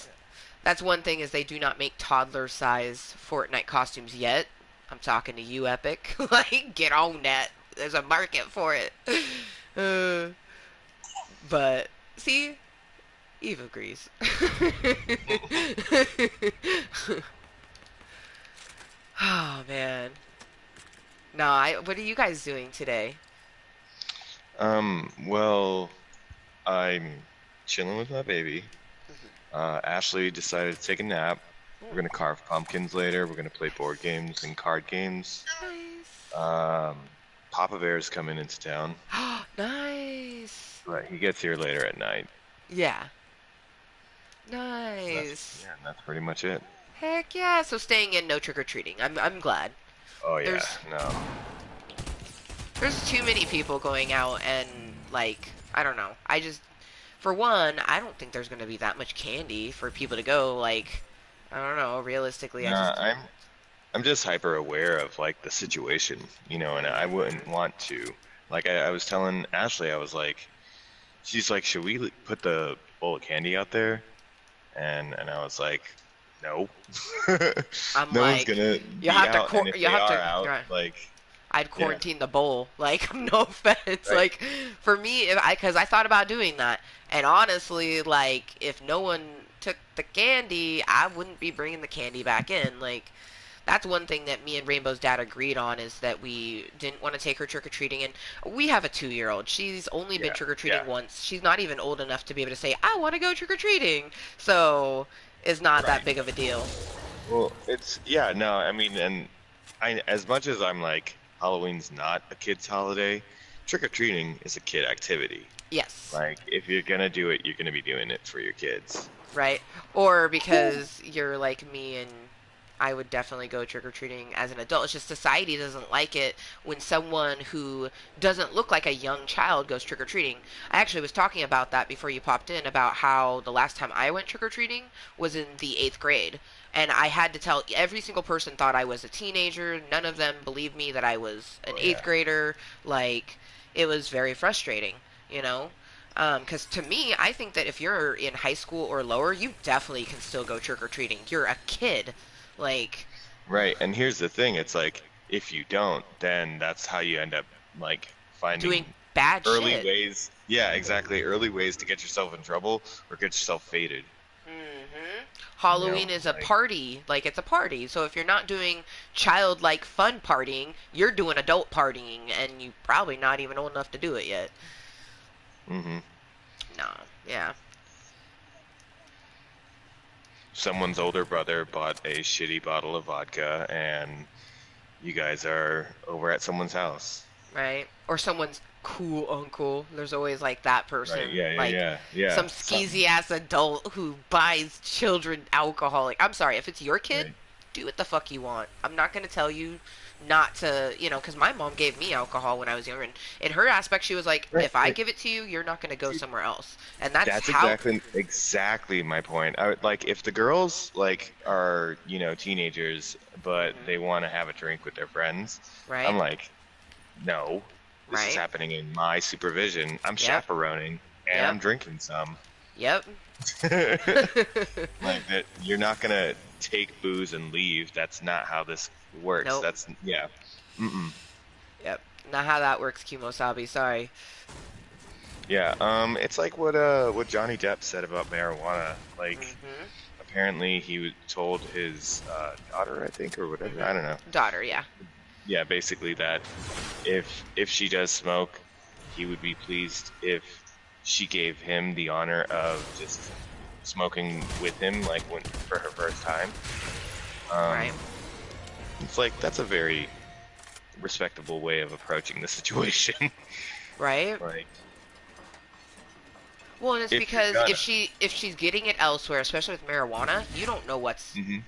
That's one thing is they do not make toddler size Fortnite costumes yet. I'm talking to you, Epic. Like, get on that. There's a market for it. Uh, but see, Eve agrees. Oh man. No, I. What are you guys doing today?
Well, I'm chilling with my baby.
Mhm.
Ashley decided to take a nap. We're
Ooh,
gonna carve pumpkins later. We're gonna play board games and card games.
nice.
Um, Papa Bear's coming into town,
Nice.
but he gets here later at night.
Yeah.
So that's
Nice.
yeah, that's pretty much it.
Heck yeah. So staying in, no trick or treating. I'm glad.
Oh yeah,
There's
no.
there's too many people going out and like I don't know. I just for one, I don't think there's going to be that much candy for people to go. Like, I don't know. Realistically, I
Nah,
just.
I'm just hyper aware of like the situation, and I wouldn't
Hmm.
want to. Like I was telling Ashley, I was like, she's like, should we put the bowl of candy out there? And I was like, no,
I'm
no one's
like,
gonna
you
be
have to.
out, and if
You
they
have
are
to.
out, like,
I'd
yeah,
quarantine the bowl. Like, no offense.
right,
Like, for me, if because I thought about doing that, and honestly, like, if no one took the candy, I wouldn't be bringing the candy back in. Like, that's one thing that me and Rainbow's dad agreed on is that we didn't want to take her trick or treating. And we have a 2 year old. She's only been
yeah,
trick or
yeah.
treating once. She's not even old enough to be able to say, I want to go trick or treating. So it's not that
Right.
big of a deal.
Well, it's yeah, no, I mean, and I as much as I'm like Halloween's not a kid's holiday, trick-or-treating is a kid activity.
Yes.
Like if you're gonna do it, you're gonna be doing it for your kids.
Right? Or because you're like me and I would definitely go trick or treating as an adult. It's just society doesn't like it when someone who doesn't look like a young child goes trick or treating. I actually was talking about that before you popped in about how the last time I went trick or treating was in the 8th grade. And I had to tell every single person thought I was a teenager. None of them believed me that I was an
Oh
eighth
yeah.
grader. Like, it was very frustrating, you know? Because to me, I think that if you're in high school or lower, you definitely can still go trick or treating. You're a kid. Like,
Right. And here's the thing, it's like if you don't, then that's how you end up like
doing
finding
bad
early
shit.
ways. Yeah, exactly. Early ways to get yourself in trouble or get yourself faded.
Halloween is a
Like
party. Like, it's a party. So if you're not doing childlike fun partying, you're doing adult partying, and you probably not even old enough to do it yet.
hmm
No. Yeah.
someone's older brother bought a shitty bottle of vodka and you guys are over at someone's house.
Right? Or someone's cool uncle. There's always like that
Right.
person,
Yeah, yeah,
like
yeah. Yeah.
some
Something.
skeezy ass adult who buys children alcohol. Like, I'm sorry, if it's your kid,
Right.
do what the fuck you want. I'm not gonna tell you not to, because my mom gave me alcohol when I was younger, and in her aspect, she was like,
Right.
if I
Right.
give it to you, you're not gonna go
See,
somewhere else, and that's
that's
how.
exactly my point. I would like if the girls like are, teenagers, but they
Hmm.
want to have a drink with their friends. I'm
Right?
like, no, this is
Right?
happening in my supervision. I'm
Yep.
chaperoning and
Yep.
I'm drinking some.
Yep.
Like that, you're not gonna take booze and leave. That's not how this works.
Nope.
That's yeah. Mm-mm.
Yep. Not how that works, Kimosabi. Sorry.
Yeah. It's like what Johnny Depp said about marijuana. Like
Hmm.
apparently he told his daughter, I think, or whatever.
Hmm.
I don't know.
Daughter, yeah.
Yeah, basically that if she does smoke, he would be pleased if she gave him the honor of just smoking with him, like when for her first time.
Right.
Um, it's like that's a very respectable way of approaching the situation.
Right.
Like
Well, and it's
if you're
because if
gonna,
she's getting it elsewhere, especially with marijuana, you don't know what's
hmm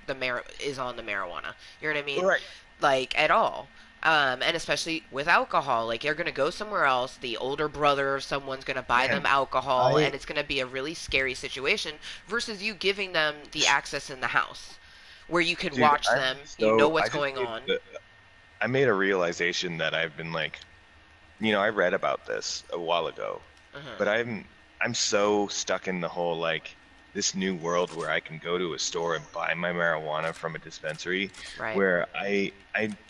is on the marijuana. You know what I mean?
right?
Like, at all. And especially with alcohol, like, you're gonna go somewhere else. The older brother or someone's gonna buy them
Man,
alcohol,
I
and it's gonna be a really scary situation. Versus you giving them the access in the house, where you can
dude,
watch
I'm
them, you know
so
what's going on.
I made a realization that I've been like, I read about this a while ago,
Uh-huh.
but I'm so stuck in the whole like this new world where I can go to a store and buy my marijuana from a dispensary
Right.
where I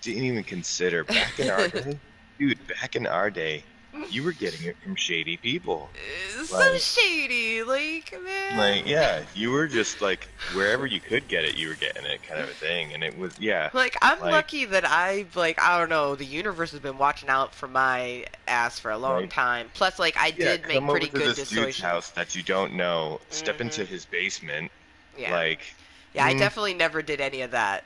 didn't even consider back in our day, dude, back in our day, you were getting it from shady people.
So
Like
shady, like,
like
man.
yeah, you were just like wherever you could get it, you were getting it kind of a thing. And it was yeah,
Like, I'm
like
lucky that I don't know, the universe has been watching out for my ass for a long
like
time. Plus, like, I
yeah,
did make
come over
pretty
to
good
this dude's
dissociation.
house that you don't know, step into
Hmm.
his basement,
Yeah.
like,
Yeah, I
mm,
definitely never did any of that.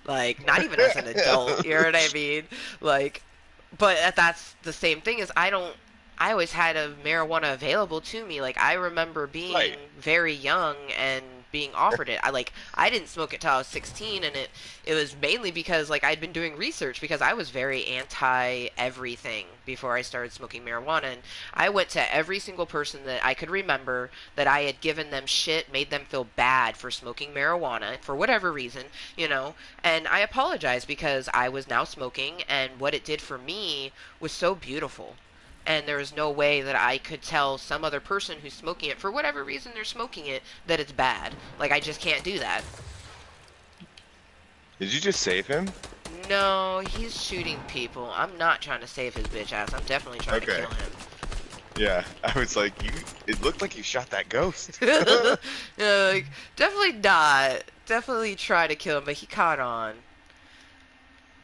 Like, not even as an adult, you know what I mean? Like, but that's the same thing as I always had a marijuana available to me. Like, I remember being
right,
very young and being offered it. I didn't smoke it till I was 16, and it was mainly because like I'd been doing research because I was very anti everything before I started smoking marijuana, and I went to every single person that I could remember that I had given them shit, made them feel bad for smoking marijuana for whatever reason, you know, and I apologized because I was now smoking, and what it did for me was so beautiful. And there is no way that I could tell some other person who's smoking it, for whatever reason they're smoking it, that it's bad. Like, I just can't do that.
Did you just save him?
No, he's shooting people. I'm not trying to save his bitch ass. I'm definitely trying to
Okay.
kill him.
Yeah, I was like, you. It looked like you shot that ghost.
Like, definitely not. Definitely try to kill him, but he caught on.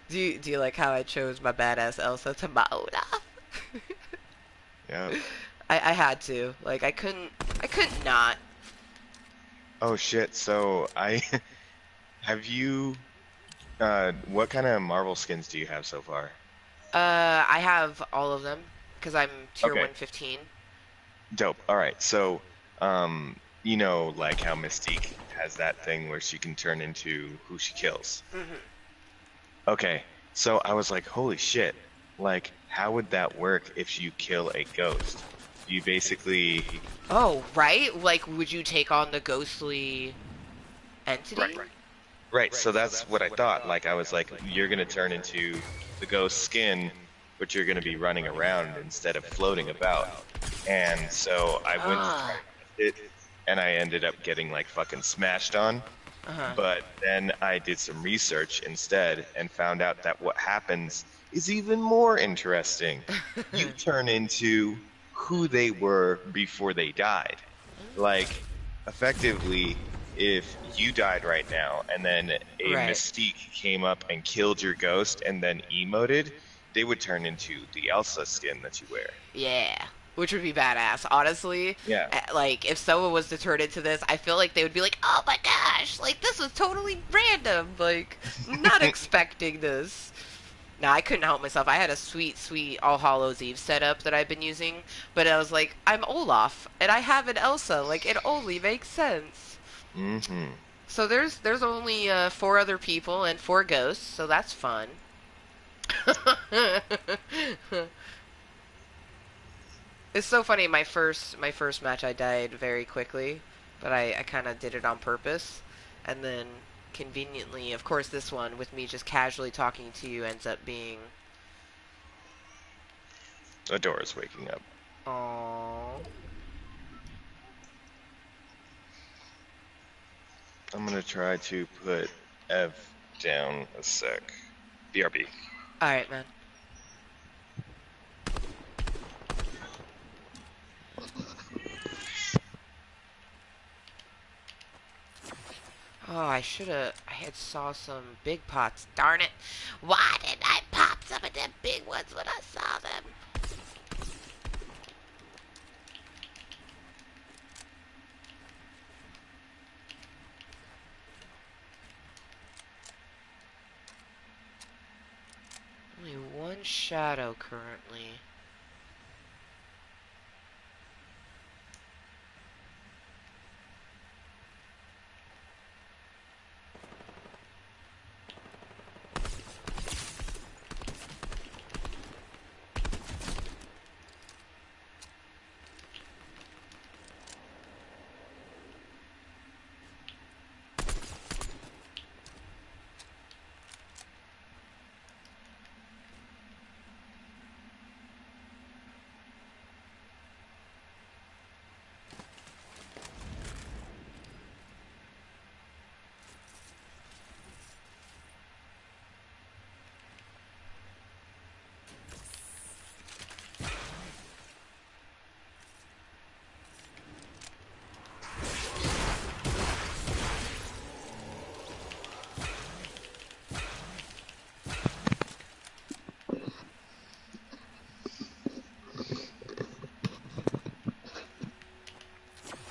Do you like how I chose my badass Elsa to Maoda?
Yeah.
I had to. Like, I couldn't not.
Oh shit. So I have you. What kind of Marvel skins do you have so far?
I have all of them because I'm tier
Okay.
115.
Dope. All right. So, like how Mystique has that thing where she can turn into who she kills.
Hmm.
Okay. So I was like, holy shit. Like, how would that work if you kill a ghost? You basically.
Oh, right? Like, would you take on the ghostly
Right.
entity?
Right. So that's what I thought. Like, I was like, you're gonna turn into the ghost skin, but you're gonna be running around instead of floating about. And so I went to try
Ah.
to test it, and I ended up getting like fucking smashed on.
Uh-huh.
But then I did some research instead and found out that what happens is even more interesting. You turn into who they were before they died. Like, effectively, if you died right now and then a
Right.
Mystique came up and killed your ghost and then emoted, they would turn into the Elsa skin that you wear.
Yeah. Which would be badass, honestly.
Yeah.
Like, if someone was to turn into this, I feel like they would be like, oh my gosh, like, this was totally random. Like, not expecting this. Nah, I couldn't help myself. I had a sweet, sweet All Hallows Eve setup that I've been using, but I was like, I'm Olaf, and I have an Elsa. Like, it only makes sense.
Mm-hmm.
So there's only four other people and four ghosts, so that's fun. It's so funny. My first match, I died very quickly, but I kind of did it on purpose, and then conveniently, of course, this one with me just casually talking to you ends up being,
Adora's waking up.
oh,
I'm gonna try to put Ev down a sec. BRB.
all right, man. Oh, I had saw some big pots. Darn it! Why didn't I pop some of them big ones when I saw them? Only one shadow currently.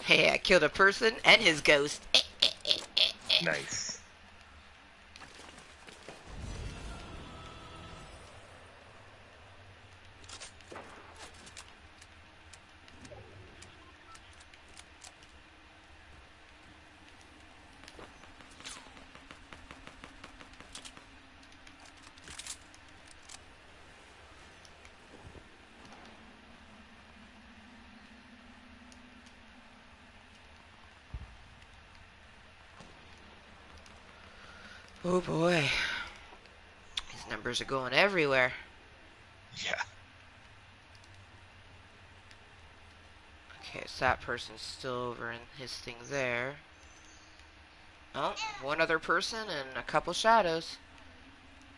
Hey, I killed a person and his ghost.
Nice.
Oh boy. These numbers are going everywhere.
Yeah.
Okay, so that person's still over in his thing there. Oh, one other person and a couple shadows.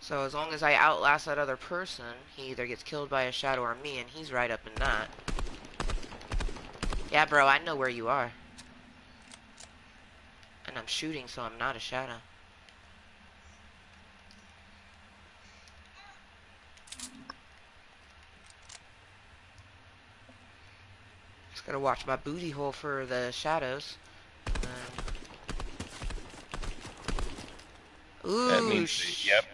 So as long as I outlast that other person, he either gets killed by a shadow or me, and he's right up in that. Yeah, bro, I know where you are. And I'm shooting, so I'm not a shadow. Just gotta watch my booty hole for the shadows.
That
Ooh,
means that, yep,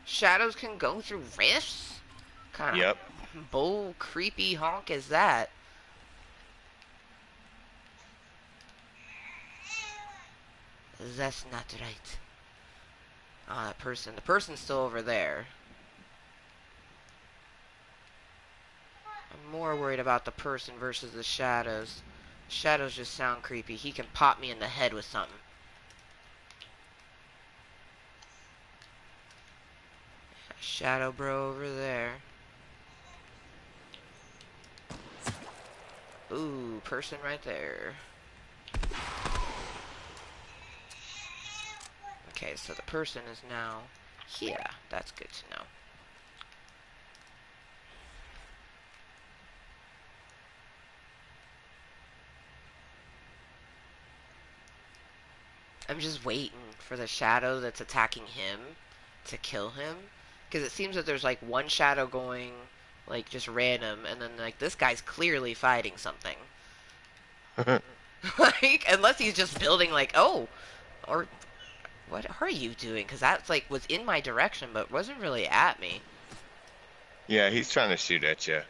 shadows can go through rifts? Kind
yep.
of bull creepy honk is that? That's not right. Oh, that person. The person's still over there. I'm more worried about the person versus the shadows. Shadows just sound creepy. He can pop me in the head with something. Shadow bro over there. Ooh, person right there. Okay, so the person is now here. That's good to know. I'm just waiting for the shadow that's attacking him to kill him. Because it seems that there's like one shadow going like just random, and then like this guy's clearly fighting something. Like, unless he's just building like, oh, or what are you doing? Because that's like was in my direction, but wasn't really at me.
Yeah, he's trying to shoot at you.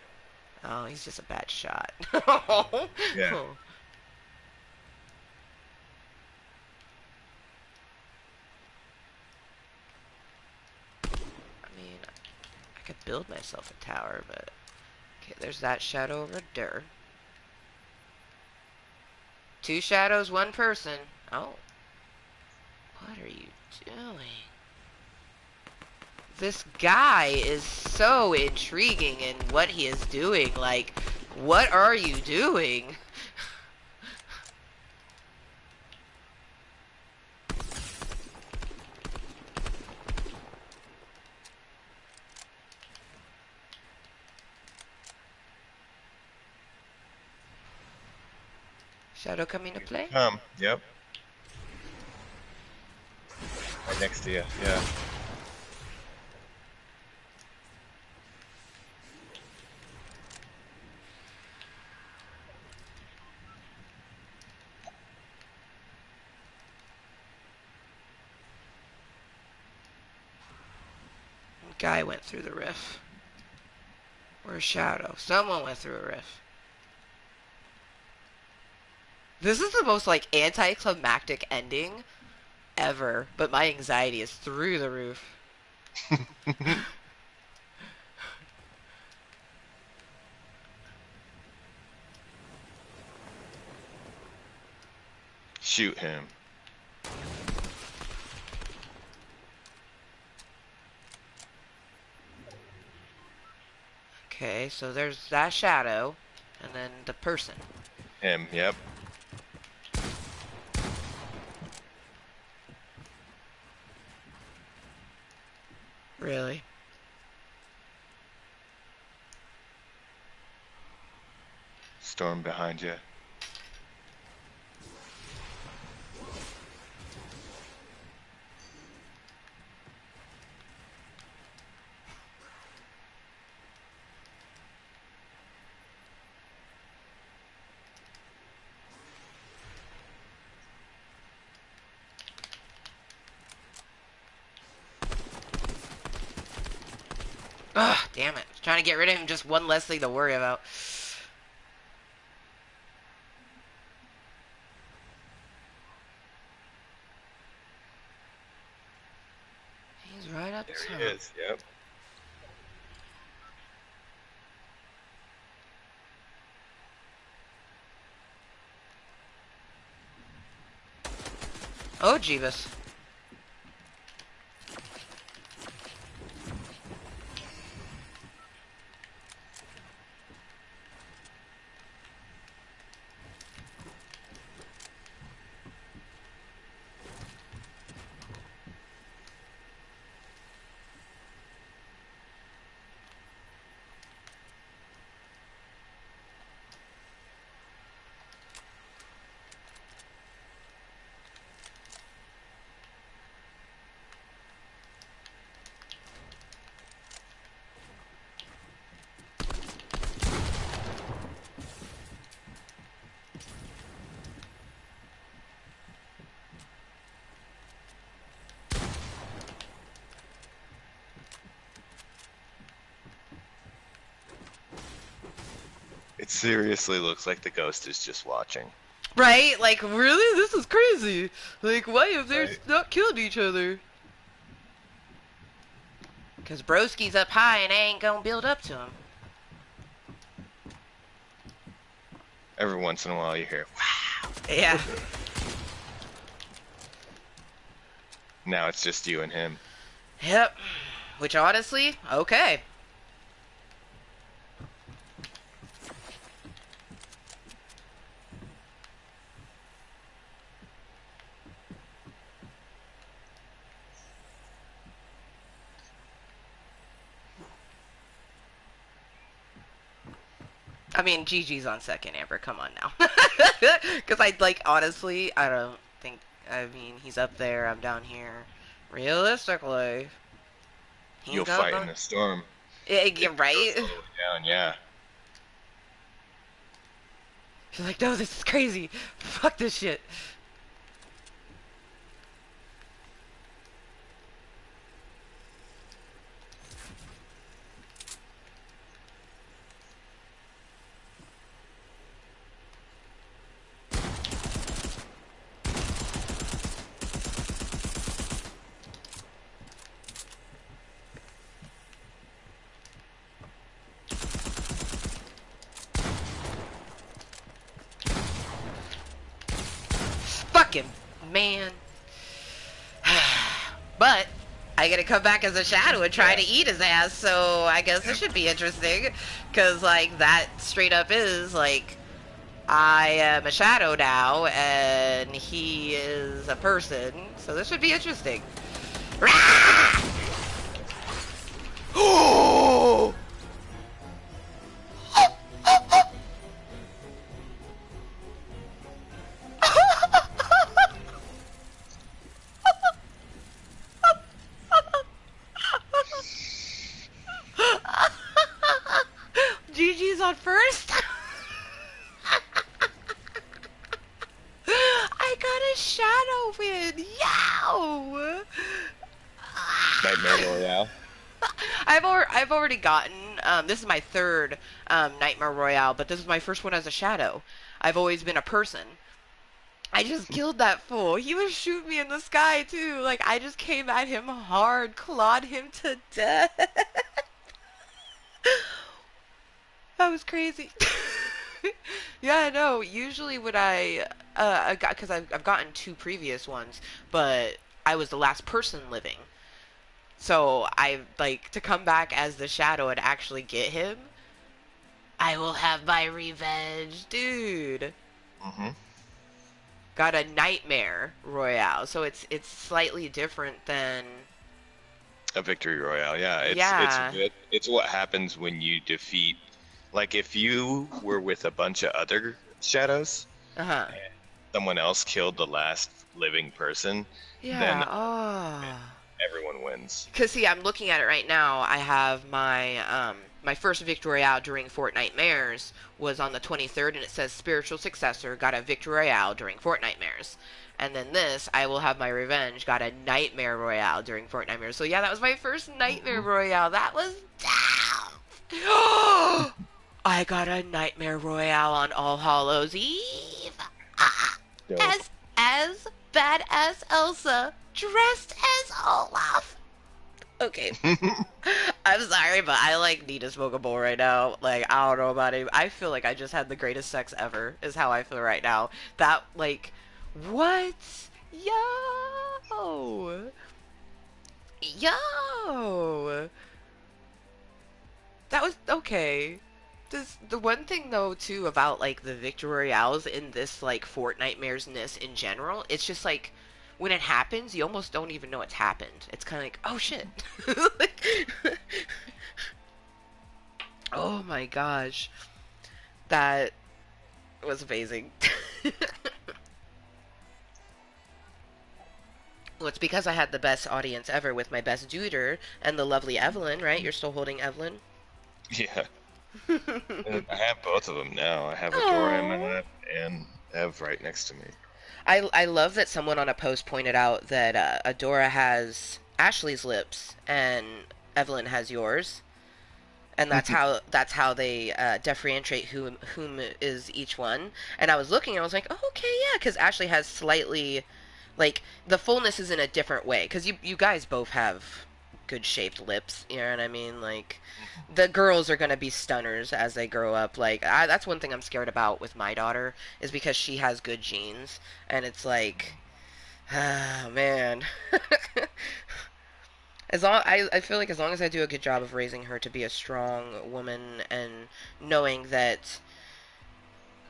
Oh, he's just a bad shot.
Yeah.
Oh. I mean, I could build myself a tower, but okay, there's that shadow over there. Two shadows, one person. Oh, what are you doing? This guy is so intriguing in what he is doing. Like, what are you doing? Shadow coming to
Here they
play?
come. Yep. Right next to you. Yeah.
Guy went through the rift. Or a shadow. Someone went through a rift. This is the most like anticlimactic ending ever, but my anxiety is through the roof.
Shoot him.
Okay, so there's that shadow, and then the person.
Him. Yep.
Really?
Storm behind you.
Ugh, damn it. Trying to get rid of him, just one less thing to worry about. He's right up
There
top.
he is. Yep.
Oh, Jeebus.
It seriously looks like the ghost is just watching.
Right? Like, really? This is crazy. Like, why have they
Right.
not killed each other? Because Broski's up high and I ain't gonna build up to him.
Every once in a while you hear, wow.
Yeah.
Now it's just you and him.
Yep. Which, honestly, okay. I mean, GG's on second, Amber. Come on now. Because honestly, I don't think, I mean, he's up there, I'm down here. Realistically, he's
You'll fight in
gonna...
the storm.
Yeah,
If
you're
it
right.
goes all the way down, yeah.
She's like, no, this is crazy. Fuck this shit. Fucking man. But I gotta come back as a shadow and try to eat his ass, so I guess this should be interesting. Because, like, that straight up is, like, I am a shadow now, and he is a person, so this should be interesting. Oh! GG's on first. I got a shadow win. Yow!
Nightmare Royale.
I've already gotten this is my third Nightmare Royale, but this is my first one as a shadow. I've always been a person. I just killed that fool. He was shooting me in the sky too. Like, I just came at him hard, clawed him to death. That was crazy. Yeah, I know. Usually when I got, because I've gotten two previous ones, but I was the last person living. So I like to come back as the shadow and actually get him. I will have my revenge, dude.
Mm-hmm.
Got a Nightmare Royale, so it's slightly different than...
A victory royale, yeah.
Yeah.
It's good. It's what happens when you defeat. Like if you were with a bunch of other shadows,
Uh-huh.
and someone else killed the last living person, then
Yeah, oh.
everyone wins.
Because, see, I'm looking at it right now. I have my first victory royale during Fortnitemares was on the 23rd, and it says spiritual successor got a victory royale during Fortnitemares. And then this, I will have my revenge, got a nightmare royale during Fortnitemares. So yeah, that was my first nightmare royale. That was down. I got a nightmare royale on All Hallows Eve.
Dope.
As badass Elsa dressed as Olaf. Okay. I'm sorry, but I like need to smoke a bowl right now. Like, I don't know about it. I feel like I just had the greatest sex ever, is how I feel right now. That, like, what? Yo! Yo! That was, okay. The one thing, though, too, about, like, the Victory Royales in this, like, Fortnitemares-ness in general, it's just, like, when it happens, you almost don't even know it's happened. It's kind of like, oh, shit. Like, oh, my gosh. That was amazing. Well, it's because I had the best audience ever with my best duder and the lovely Evelyn, right? You're still holding Evelyn?
Yeah. I have both of them now. I have Adora in my lap and Ev right next to me.
I love that someone on a post pointed out that Adora has Ashley's lips and Evelyn has yours. and that's how they differentiate whom is each one. And I was looking, I was like, oh, okay, yeah, because Ashley has slightly, like, the fullness is in a different way, because you guys both have good shaped lips, you know what I mean? Like, the girls are gonna be stunners as they grow up. Like, that's one thing I'm scared about with my daughter, is because she has good genes, and it's like, ah, man. I feel like as long as I do a good job of raising her to be a strong woman and knowing that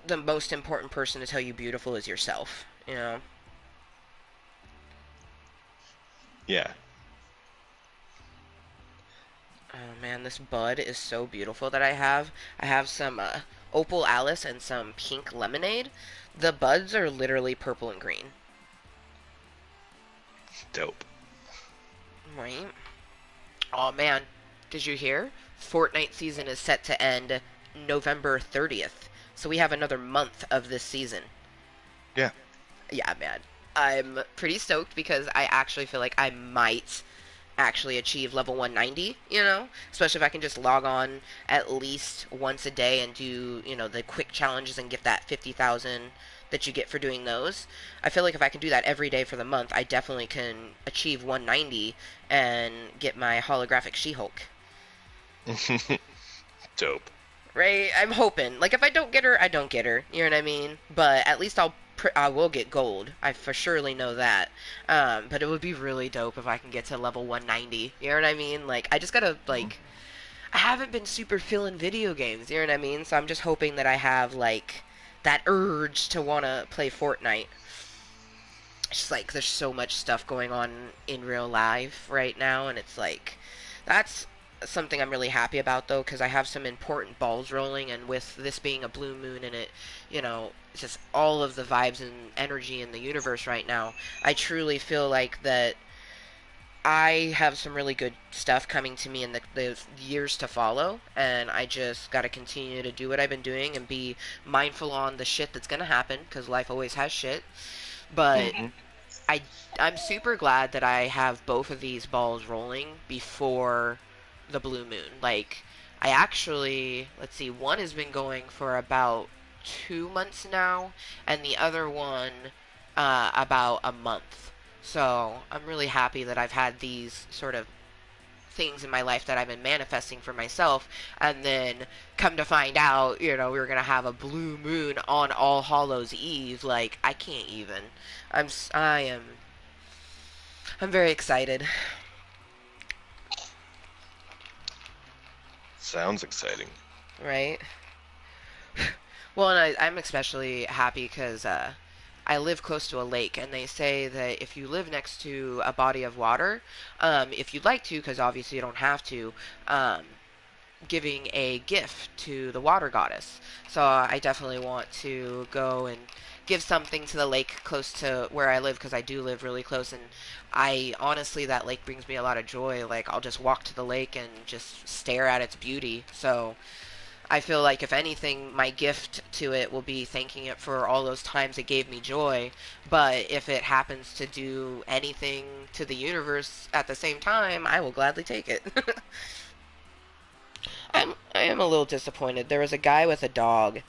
the most important person to tell you beautiful is yourself, you know.
Yeah.
Oh man, this bud is so beautiful that I have. I have some opal Alice and some pink lemonade. The buds are literally purple and green.
Dope.
Right? Oh man, did you hear? Fortnite season is set to end November 30th. So we have another month of this season.
Yeah.
Yeah, man. I'm pretty stoked because I actually feel like I might actually achieve level 190, you know? Especially if I can just log on at least once a day and do, the quick challenges and get that 50,000 that you get for doing those. I feel like if I can do that every day for the month, I definitely can achieve 190 and get my holographic She-Hulk.
Dope.
Right? I'm hoping. Like, if I don't get her, I don't get her. You know what I mean? But at least I will get gold. I for surely know that. But it would be really dope if I can get to level 190. You know what I mean? Like, I just gotta, like, I haven't been super feeling video games. You know what I mean? So I'm just hoping that I have, like, that urge to want to play Fortnite. It's just like, there's so much stuff going on in real life right now, and it's like, that's something I'm really happy about, though, because I have some important balls rolling, and with this being a blue moon and it, it's just all of the vibes and energy in the universe right now, I truly feel like that I have some really good stuff coming to me in the years to follow, and I just got to continue to do what I've been doing and be mindful on the shit that's going to happen, because life always has shit. But
Hmm.
I I'm super glad that I have both of these balls rolling before the blue moon. Like, I actually, let's see, one has been going for about 2 months now, and the other one about a month. So I'm really happy that I've had these sort of things in my life that I've been manifesting for myself, and then come to find out, we were gonna have a blue moon on All Hallows Eve. Like, I can't even. I'm very excited.
Sounds exciting.
Right? Well, and I'm especially happy because I live close to a lake, and they say that if you live next to a body of water, if you'd like to, because obviously you don't have to, um, giving a gift to the water goddess. So I definitely want to go and give something to the lake close to where I live, because I do live really close, and I honestly, that lake brings me a lot of joy. Like, I'll just walk to the lake and just stare at its beauty. So I feel like, if anything, my gift to it will be thanking it for all those times it gave me joy. But if it happens to do anything to the universe at the same time, I will gladly take it. I am a little disappointed. There was a guy with a dog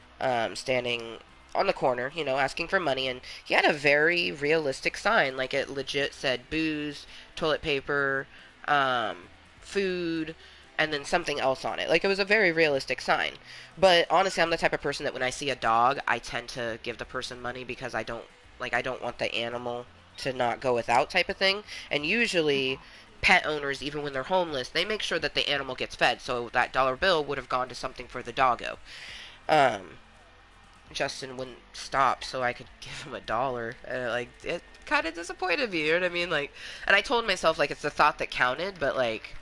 standing on the corner, asking for money, and he had a very realistic sign. Like, it legit said booze, toilet paper, um, food, and then something else on it. Like, it was a very realistic sign. But honestly, I'm the type of person that when I see a dog, I tend to give the person money, because I don't want the animal to not go without, type of thing. And usually pet owners, even when they're homeless, they make sure that the animal gets fed. So that dollar bill would have gone to something for the doggo. Um, Justin wouldn't stop, so I could give him $1. Like, it kind of disappointed me. You know what I mean? Like, and I told myself, like, it's the thought that counted, but like,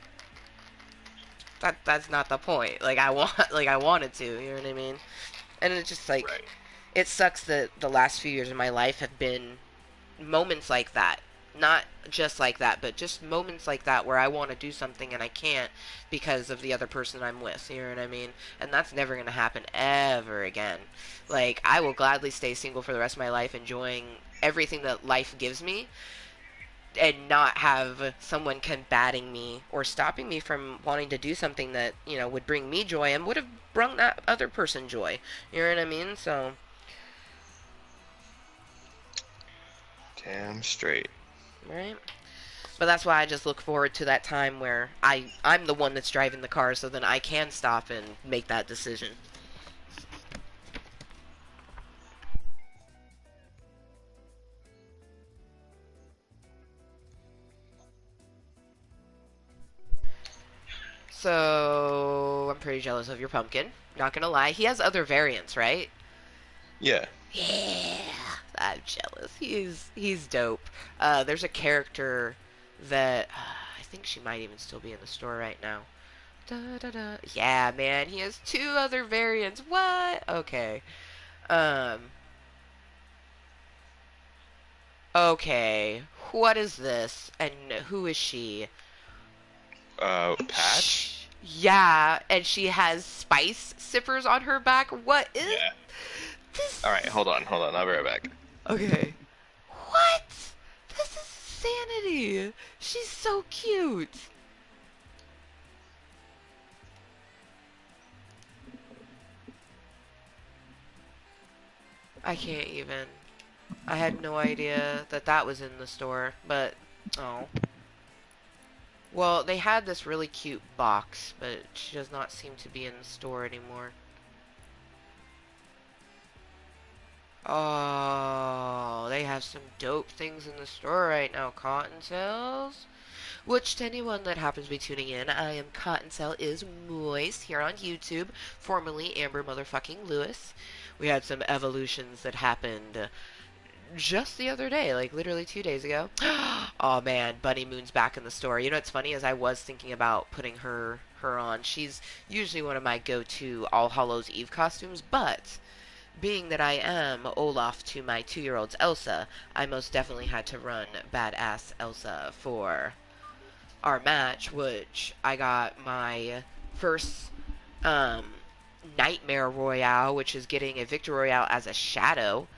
that's not the point. Like, I wanted to. You know what I mean? And it's just like,
Right.
it sucks that the last few years of my life have been moments like that. Not just like that, but just moments like that where I want to do something and I can't because of the other person I'm with. You know what I mean? And that's never going to happen ever again. Like, I will gladly stay single for the rest of my life, enjoying everything that life gives me, and not have someone combating me or stopping me from wanting to do something that, would bring me joy and would have brought that other person joy. You know what I mean? So,
Damn straight.
right? But that's why I just look forward to that time where I'm the one that's driving the car, so then I can stop and make that decision. So I'm pretty jealous of your pumpkin. Not gonna lie, he has other variants, right?
Yeah.
Yeah, I'm jealous. He's dope. There's a character that I think she might even still be in the store right now. Da, da, da. Yeah, man, he has two other variants. What? Okay. Um. Okay. What is this? And who is she?
Pat?
Yeah, and she has spice sippers on her back. What is
Yeah.
this?
Alright, hold on. I'll be right back.
Okay. What? This is insanity. She's so cute. I can't even. I had no idea that that was in the store, but oh. Well, they had this really cute box, but she does not seem to be in the store anymore. Oh, they have some dope things in the store right now. Cottontails. Which, to anyone that happens to be tuning in, I am Cottontail is Mooiisstt here on YouTube, formerly Amber Motherfucking Lewis. We had some evolutions that happened just the other day, like literally 2 days ago. Oh man, Bunny Moon's back in the store. You know what's funny is I was thinking about putting her on. She's usually one of my go-to All Hallows Eve costumes, but being that I am Olaf to my 2-year-old's Elsa, I most definitely had to run Badass Elsa for our match, which I got my first Nightmare Royale, which is getting a Victor Royale as a shadow.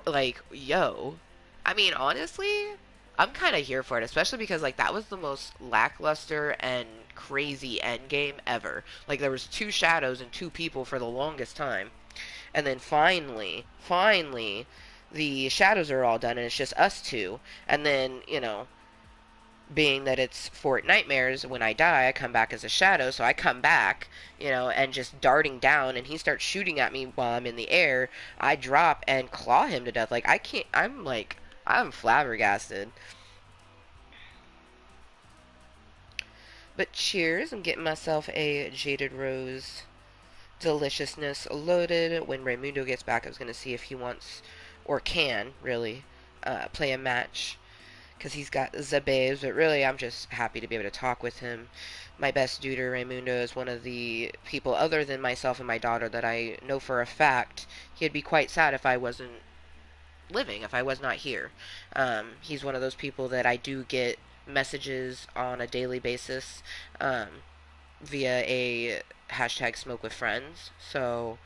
Like, yo. I mean, honestly, I'm kind of here for it, especially because, like, that was the most lackluster and crazy end game ever. Like, there was 2 shadows and 2 people for the longest time. And then finally, the shadows are all done and it's just us 2. And then, being that it's Fort Nightmares, when I die, I come back as a shadow, so I come back, and just darting down, and he starts shooting at me while I'm in the air. I drop and claw him to death. Like, I can't, I'm flabbergasted. But cheers, I'm getting myself a Jaded Rose deliciousness loaded. When Raymundo gets back, I was going to see if he wants, or can, really, play a match, because he's got the babes, but really I'm just happy to be able to talk with him. My best duder, Raymundo, is one of the people other than myself and my daughter that I know for a fact he'd be quite sad if I wasn't living, if I was not here. He's one of those people that I do get messages on a daily basis via a hashtag smoke with friends. So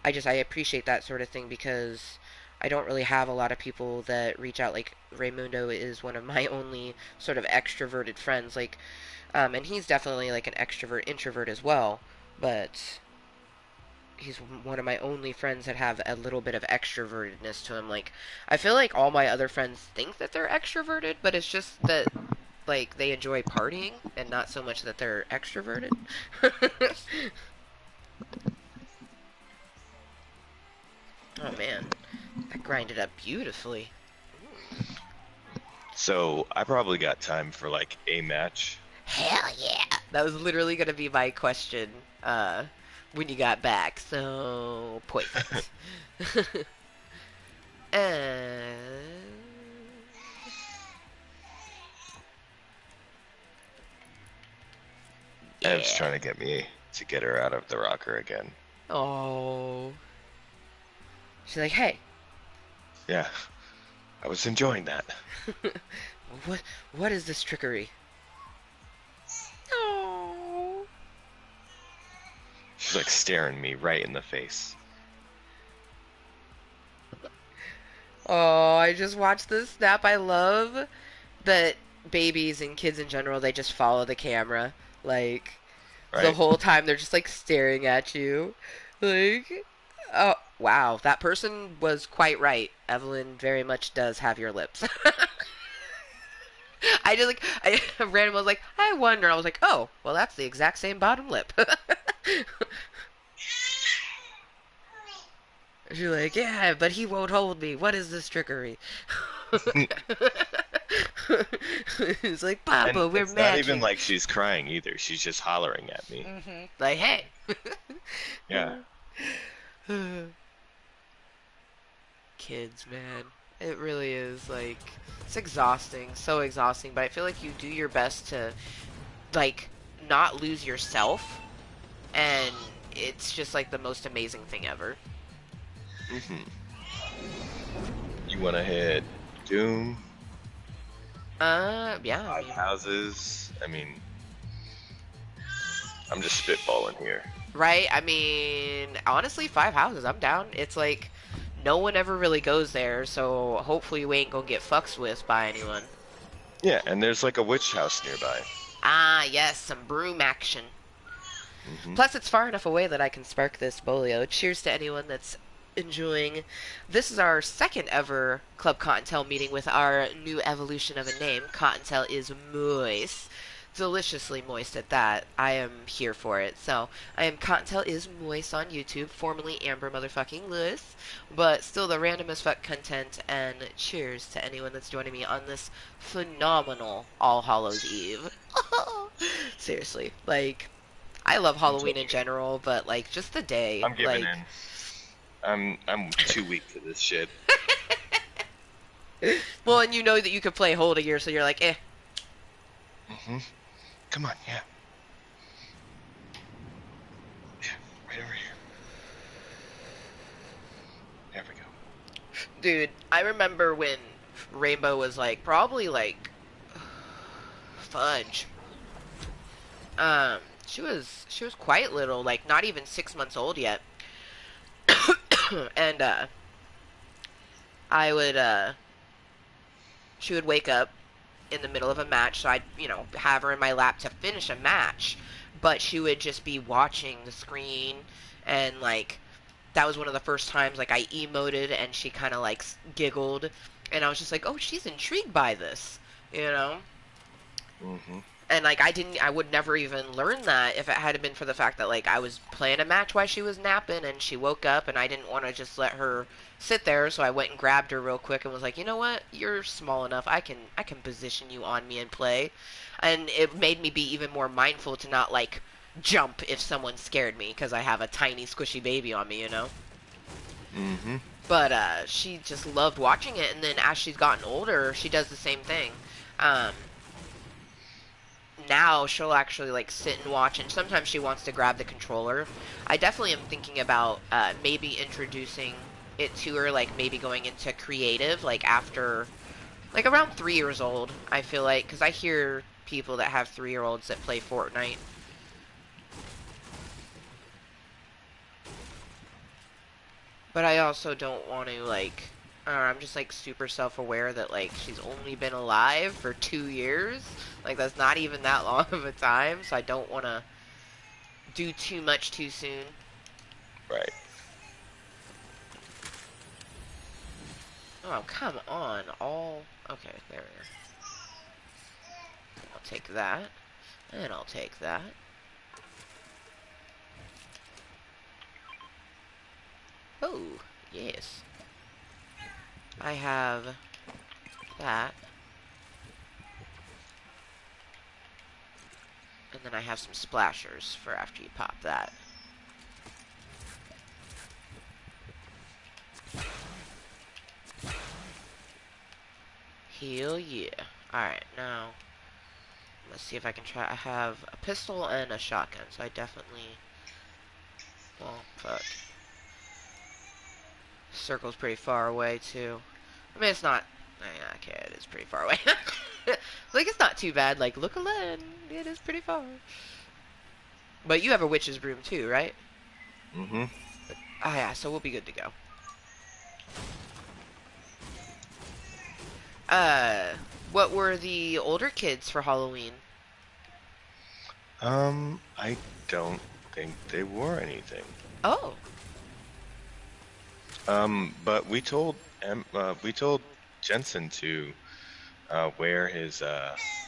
I appreciate that sort of thing because I don't really have a lot of people that reach out. Like, Raymundo is one of my only sort of extroverted friends. Like, and he's definitely like an extrovert introvert as well, but he's one of my only friends that have a little bit of extrovertedness to him. Like, I feel like all my other friends think that they're extroverted, but it's just that, like, they enjoy partying and not so much that they're extroverted. Oh man, that grinded up beautifully.
So, I probably got time for, like, a match.
Hell yeah! That was literally gonna be my question when you got back, so perfect. And
Ev's trying to get me to get her out of the rocker again.
Oh. She's like, hey.
Yeah, I was enjoying that.
What is this trickery? Oh.
She's like staring me right in the face.
Oh, I just watched this snap. I love that babies and kids in general, they just follow the camera. Like, the
Right.
whole time they're just, like, staring at you. Like, oh, wow. That person was quite right. Evelyn very much does have your lips. I just, like, I randomly was like, I wonder. I was like, oh, well, that's the exact same bottom lip. She's like, yeah, but he won't hold me. What is this trickery? It's like,
And
Papa, we're
it's not even
matching.
like she's crying either. She's just hollering at me.
Like, hey.
Yeah.
Kids, man. It really is, like, it's exhausting. So exhausting. But I feel like you do your best to, like, not lose yourself. And it's just, like, the most amazing thing ever.
You want to hit Doom,
Yeah. I
Five
mean,
Houses. I mean, I'm just spitballing here.
right? I mean, honestly, Five Houses, I'm down. It's like, no one ever really goes there, so hopefully we ain't gonna get fucks with by anyone.
Yeah, and there's like a witch house nearby.
Ah, yes, some broom action. Plus, it's far enough away that I can spark this bolio. Cheers to anyone that's enjoying. This is our second ever Club Cottontail meeting with our new evolution of a name. Cottontail is moist. Deliciously moist at that. I am here for it. So, I am Cottontail is moist on YouTube, formerly Amber motherfucking Lewis, but still the random as fuck content, and cheers to anyone that's joining me on this phenomenal All Hallows Eve. Seriously, like, I love Halloween in general, but like just the day,
I'm giving
like,
in. I'm too weak for this shit.
well, and you know that you could play Hold a Year, so you're like, eh.
Come on, yeah. Yeah, right over here. There we go.
Dude, I remember when Rainbow was like probably like fudge. She was quite little, like not even 6 months old yet. And I would she would wake up in the middle of a match, so I'd, have her in my lap to finish a match, but she would just be watching the screen, and like that was one of the first times like I emoted and she kind of like giggled, and I was just like, oh, she's intrigued by this, you know. And like I would never even learn that if it had been for the fact that like I was playing a match while she was napping and she woke up and I didn't want to just let her sit there, so I went and grabbed her real quick and was like, you know what, you're small enough, I can position you on me and play. And it made me be even more mindful to not like jump if someone scared me because I have a tiny squishy baby on me, you know. But she just loved watching it, and then as she's gotten older she does the same thing. Now she'll actually like sit and watch, and sometimes she wants to grab the controller. I definitely am thinking about maybe introducing it to her, like maybe going into creative, like after, like around 3 years old, I feel like, because I hear people that have 3-year-olds that play Fortnite. But I also don't want to like, I'm just like super self-aware that like she's only been alive for 2 years. Like that's not even that long of a time, so I don't want to do too much too soon.
Right.
Oh, come on. Okay, there we go. I'll take that. And I'll take that. Oh, yes. I have that. And then I have some splashers for after you pop that. Hell yeah. Alright, now let's see if I can try. I have a pistol and a shotgun, so I definitely, well, fuck. Circle's pretty far away too. I mean, it's not, yeah, okay, it is pretty far away. Like, it's not too bad. Like, look ahead, it is pretty far. But you have a witch's broom too, right? Ah, yeah, so we'll be good to go. What were the older kids for Halloween?
I don't think they wore anything.
Oh.
But we told Jensen to wear his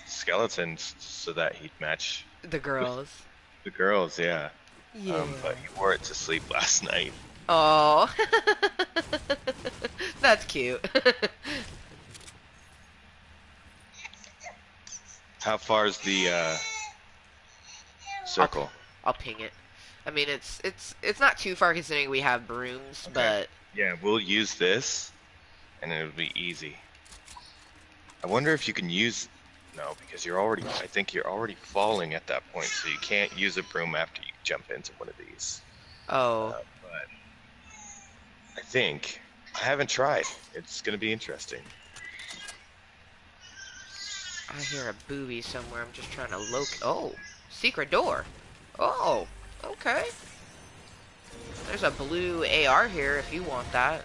skeleton so that he'd match
The
with
girls.
the girls, yeah.
Yeah.
But he wore it to sleep last night.
Oh. That's cute.
How far is the circle?
I'll ping it. I mean, it's not too far considering we have brooms,
Okay.
but
Yeah, we'll use this, and it'll be easy. I wonder if you can use... No, because I think you're already falling at that point, so you can't use a broom after you jump into one of these.
oh,
But I think... I haven't tried. It's gonna be interesting.
I hear a booby somewhere. I'm just trying to Oh, secret door. Oh, okay. There's a blue AR here if you want that.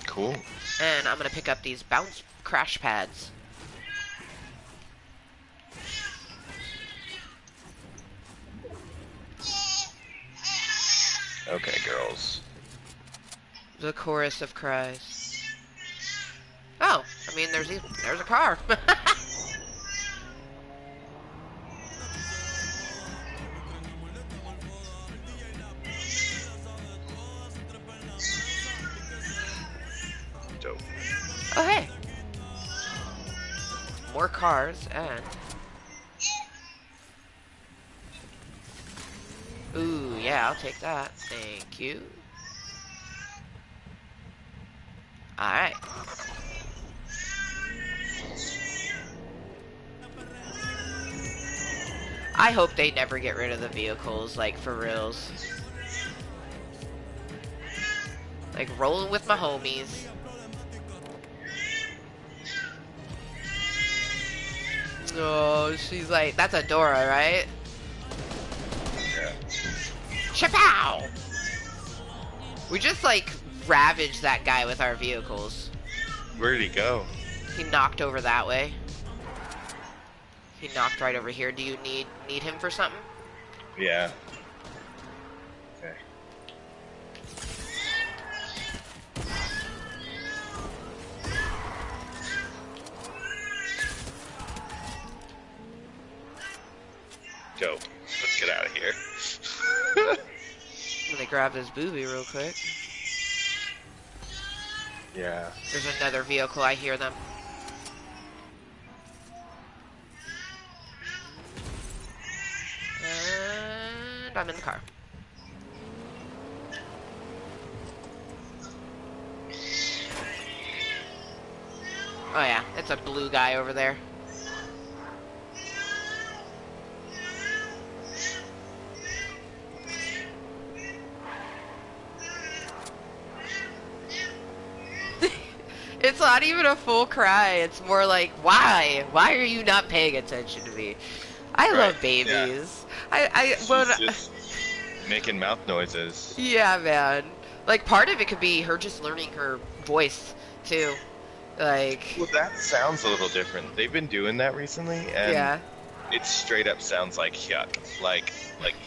Cool.
And I'm gonna pick up these bounce crash pads.
Okay, girls.
The chorus of cries. Oh, I mean, there's a car.
Dope.
Oh, hey. More cars and... Ooh, yeah, I'll take that. Thank you. Alright. I hope they never get rid of the vehicles, like, for reals. Like, rolling with my homies. Oh, she's like, that's a Dora, right?
Yeah.
Chapow! We just, like, ravaged that guy with our vehicles.
Where did he go?
He knocked over that way. He knocked right over here. Do you need him for something?
Yeah. Okay. Dope. Let's get out of here.
I'm gonna grab this booby real quick.
Yeah.
There's another vehicle. I hear them. And I'm in the car. Oh yeah, it's a blue guy over there. It's not even a full cry. It's more like, why? Why are you not paying attention to me? I love babies. Yeah.
She's just making mouth noises.
Yeah, man. Like, part of it could be her just learning her voice, too. Like...
Well, that sounds a little different. They've been doing that recently, and
yeah.
It straight up sounds like yuck. Like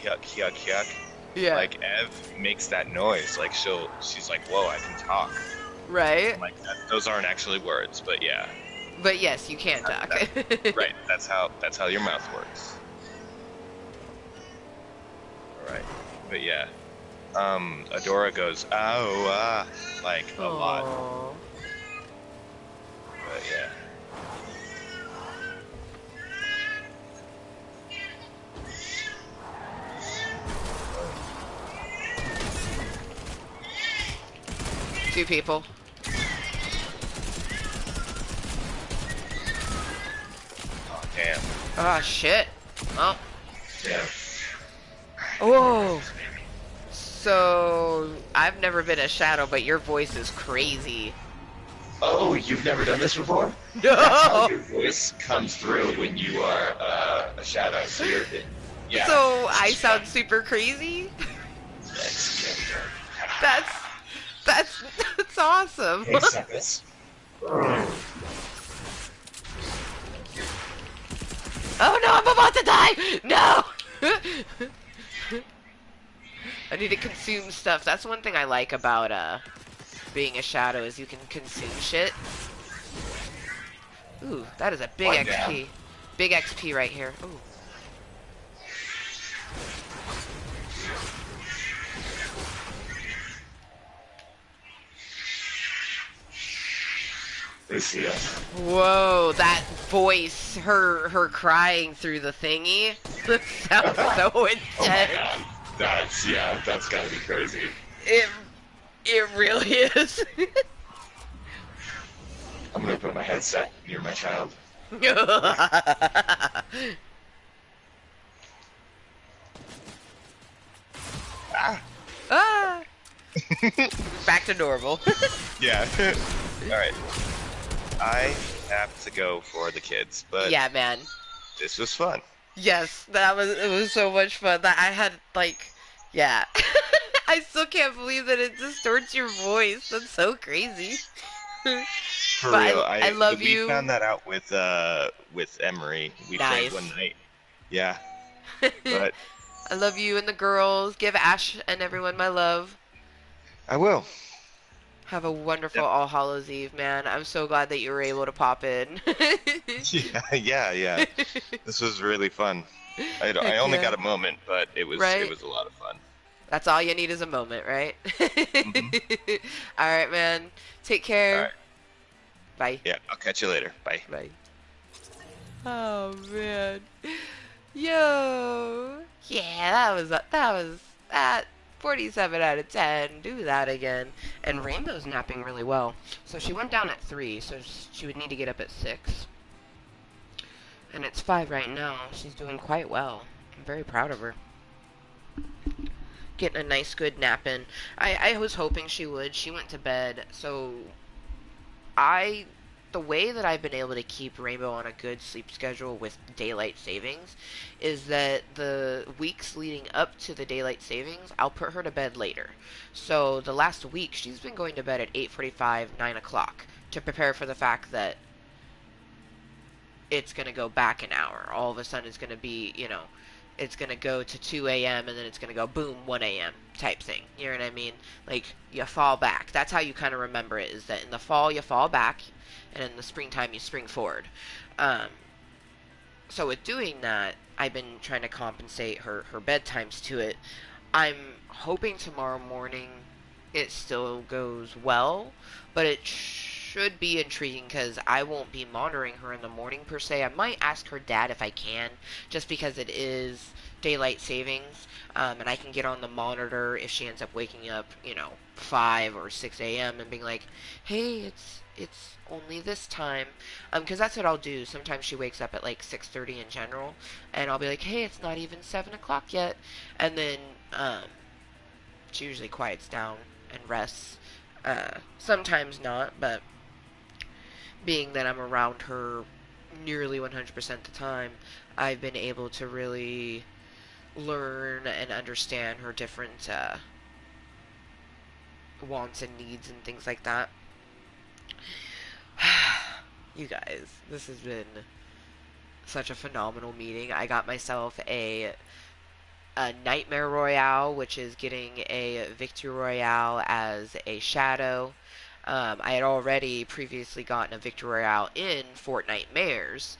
yuck, yuck, yuck.
Yeah.
Like, Ev makes that noise. Like, she's like, whoa, I can talk.
Right?
Like, those aren't actually words, but yeah.
But yes, you can talk.
Right, that's how your mouth works. Alright, but yeah. Adora goes, ow, like, a lot. But yeah.
Two people.
Oh, damn.
Ah, shit. Oh.
Yeah.
Oh. So, I've never been a shadow, but your voice is crazy.
Oh, you've never done this before?
No!
That's how your voice comes through when you are a shadow. So you're, yeah.
So, I sound super crazy? That's awesome.
Hey, suckers.
Oh no, I'm about to die! No! I need to consume stuff. That's one thing I like about being a shadow is you can consume shit. Ooh, that is a big
One down.
XP. Big XP right here. Ooh.
They see us.
Whoa, that voice, her crying through the thingy, sounds so
Oh my
intense.
god. That's gotta be crazy.
It really is.
I'm gonna put my headset near my child.
Ah. Back to normal.
Yeah. Alright. I have to go for the kids, but
Yeah, man.
this was fun.
Yes, it was so much fun that I had yeah. I still can't believe that it distorts your voice. That's so crazy.
For
But
real,
I love
we
you.
found that out with Emery. We played
Nice.
one night. Yeah, but
I love you and the girls. Give Ash and everyone my love.
I will.
Have a wonderful
Yep.
All Hallows Eve, man. I'm so glad that you were able to pop in.
Yeah. This was really fun. I
Heck
only
yeah.
got a moment, but it was
Right?
a lot of fun.
That's all you need is a moment, right?
Mhm.
Alright, man. Take care.
All right.
Bye.
Yeah, I'll catch you later. Bye.
Bye. Oh, man. Yo. Yeah, that 47 out of 10. Do that again.
And Rainbow's napping really well. So she went down at 3, so she would need to get up at 6. And it's 5 right now. She's doing quite well. I'm very proud of her.
Getting a nice good nap in. I was hoping she would. She went to bed, so the way that I've been able to keep Rainbow on a good sleep schedule with daylight savings is that the weeks leading up to the daylight savings, I'll put her to bed later. So the last week, she's been going to bed at 8:45, 9 o'clock to prepare for the fact that it's going to go back an hour. All of a sudden, it's going to be, it's going to go to 2 a.m. and then it's going to go boom, 1 a.m. type thing. You know what I mean? Like, you fall back. That's how you kind of remember it, is that in the fall, you fall back, and in the springtime, you spring forward. So with doing that, I've been trying to compensate her bedtimes to it. I'm hoping tomorrow morning it still goes well, but it should be intriguing because I won't be monitoring her in the morning per se. I might ask her dad if I can, just because it is daylight savings, and I can get on the monitor if she ends up waking up, 5 or 6 a.m. and being like, hey, it's only this time, because that's what I'll do. Sometimes she wakes up at like 6:30 in general, and I'll be like, hey, it's not even 7 o'clock yet, and then she usually quiets down and rests. Sometimes not, but being that I'm around her nearly 100% of the time, I've been able to really learn and understand her different wants and needs and things like that. You guys, this has been such a phenomenal meeting. I got myself a Nightmare Royale, which is getting a Victory Royale as a shadow. I had already previously gotten a Victory Royale in Fortnite Mares,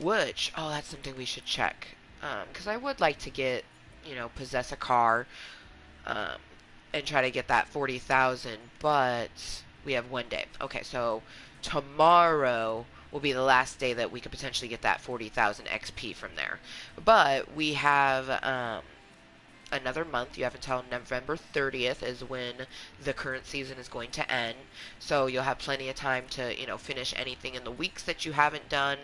which, that's something we should check. Because I would like to get, possess a car, and try to get that 40,000, but we have one day. Okay, so tomorrow will be the last day that we could potentially get that 40,000 XP from there. But we have another month. You have until November 30th is when the current season is going to end. So you'll have plenty of time to, finish anything in the weeks that you haven't done.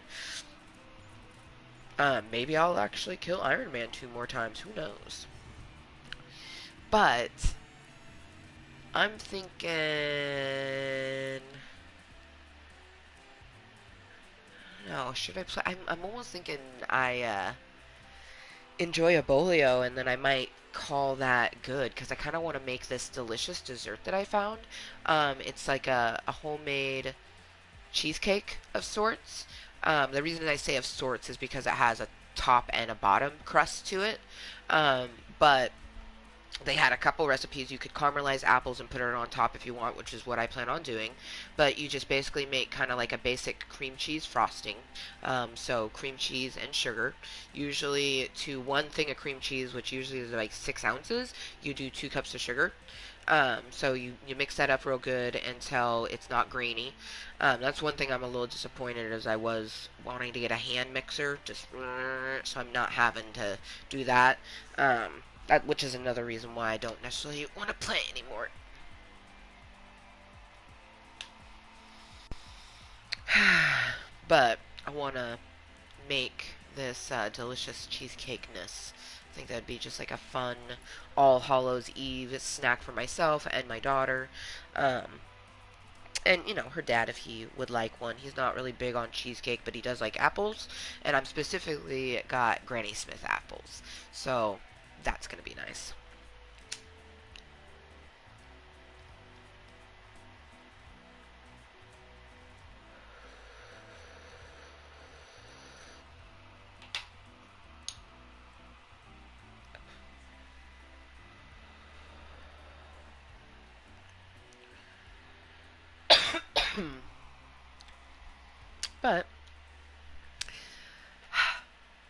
Maybe I'll actually kill Iron Man 2 more times. Who knows? But I'm thinking, no, should I play? I'm almost thinking I enjoy a bolio, and then I might call that good, because I kind of want to make this delicious dessert that I found. It's like a homemade cheesecake of sorts. The reason I say of sorts is because it has a top and a bottom crust to it. Um, but they had a couple recipes. You could caramelize apples and put it on top if you want, which is what I plan on doing. But you just basically make kind of like a basic cream cheese frosting. So cream cheese and sugar. Usually to one thing of cream cheese, which usually is like 6 ounces, you do 2 cups of sugar. So you mix that up real good until it's not grainy. That's one thing I'm a little disappointed as I was wanting to get a hand mixer, just so I'm not having to do that. Which is another reason why I don't necessarily want to play anymore. But I want to make this delicious cheesecakeness. I think that'd be just like a fun All Hallows Eve snack for myself and my daughter. Um, and, her dad, if he would like one. He's not really big on cheesecake, but he does like apples. And I'm specifically got Granny Smith apples. So that's going to be nice. But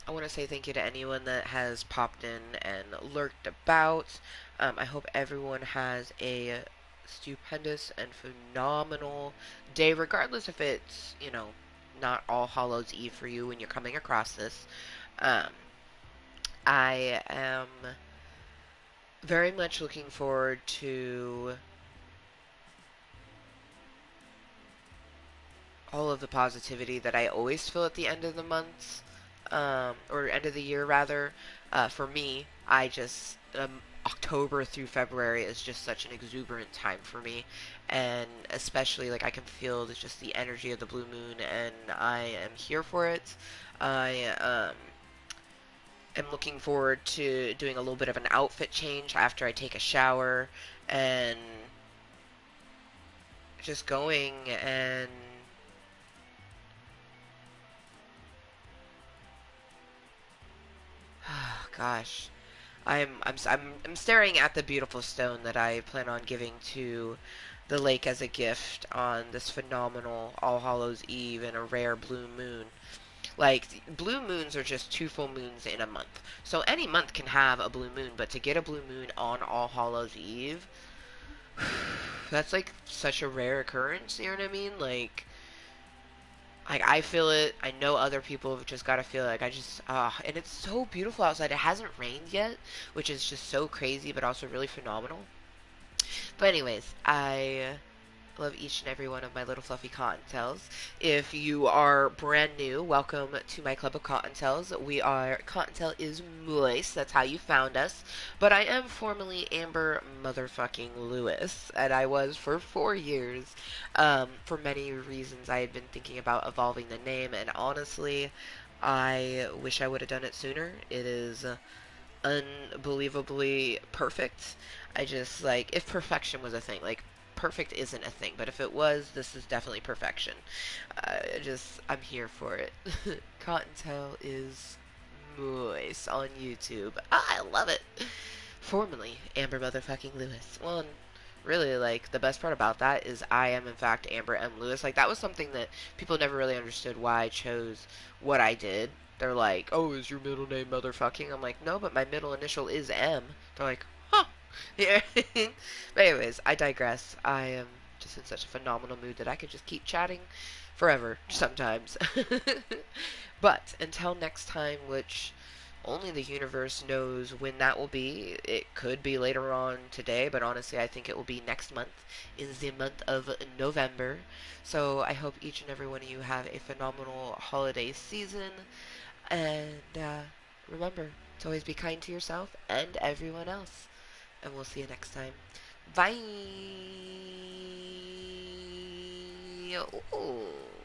I want to say thank you to anyone that has popped in and lurked about. I hope everyone has a stupendous and phenomenal day, regardless if it's, not All Hallows Eve for you when you're coming across this. Um, I am very much looking forward to all of the positivity that I always feel at the end of the months, or end of the year rather. For me, I just October through February is just such an exuberant time for me, and especially like I can feel just the energy of the blue moon, and I am here for it. I am looking forward to doing a little bit of an outfit change after I take a shower and just going and gosh, I'm staring at the beautiful stone that I plan on giving to the lake as a gift on this phenomenal All Hallows Eve and a rare blue moon. Like, blue moons are just 2 full moons in a month. So any month can have a blue moon, but to get a blue moon on All Hallows Eve, that's like such a rare occurrence, you know what I mean? Like, I feel it. I know other people have just got to feel it. Like, and it's so beautiful outside. It hasn't rained yet, which is just so crazy, but also really phenomenal. But anyways, I love each and every one of my little fluffy Cottontails. If you are brand new, welcome to my club of Cottontails. Cottontail is Mooiisstt, that's how you found us. But I am formerly Amber Motherfucking Lewis, and I was for 4 years. For many reasons, I had been thinking about evolving the name, and honestly, I wish I would have done it sooner. It is unbelievably perfect. I just, like, if perfection was a thing, like, perfect isn't a thing, but if it was, this is definitely perfection. I'm here for it. Cottontail is Mooiisstt on YouTube. I love it. Formerly Amber Motherfucking Lewis. Well, and really, like, the best part about that is I am, in fact, Amber M. Lewis. Like, that was something that people never really understood why I chose what I did. They're like, oh, is your middle name motherfucking? I'm like, no, but my middle initial is M. They're like, huh. Yeah. But anyways, I digress. I am just in such a phenomenal mood that I could just keep chatting forever sometimes. But until next time, which only the universe knows when that will be. It could be later on today, but honestly, I think it will be next month, in the month of November. So I hope each and every one of you have a phenomenal holiday season. And remember to always be kind to yourself and everyone else. And we'll see you next time. Bye. Ooh.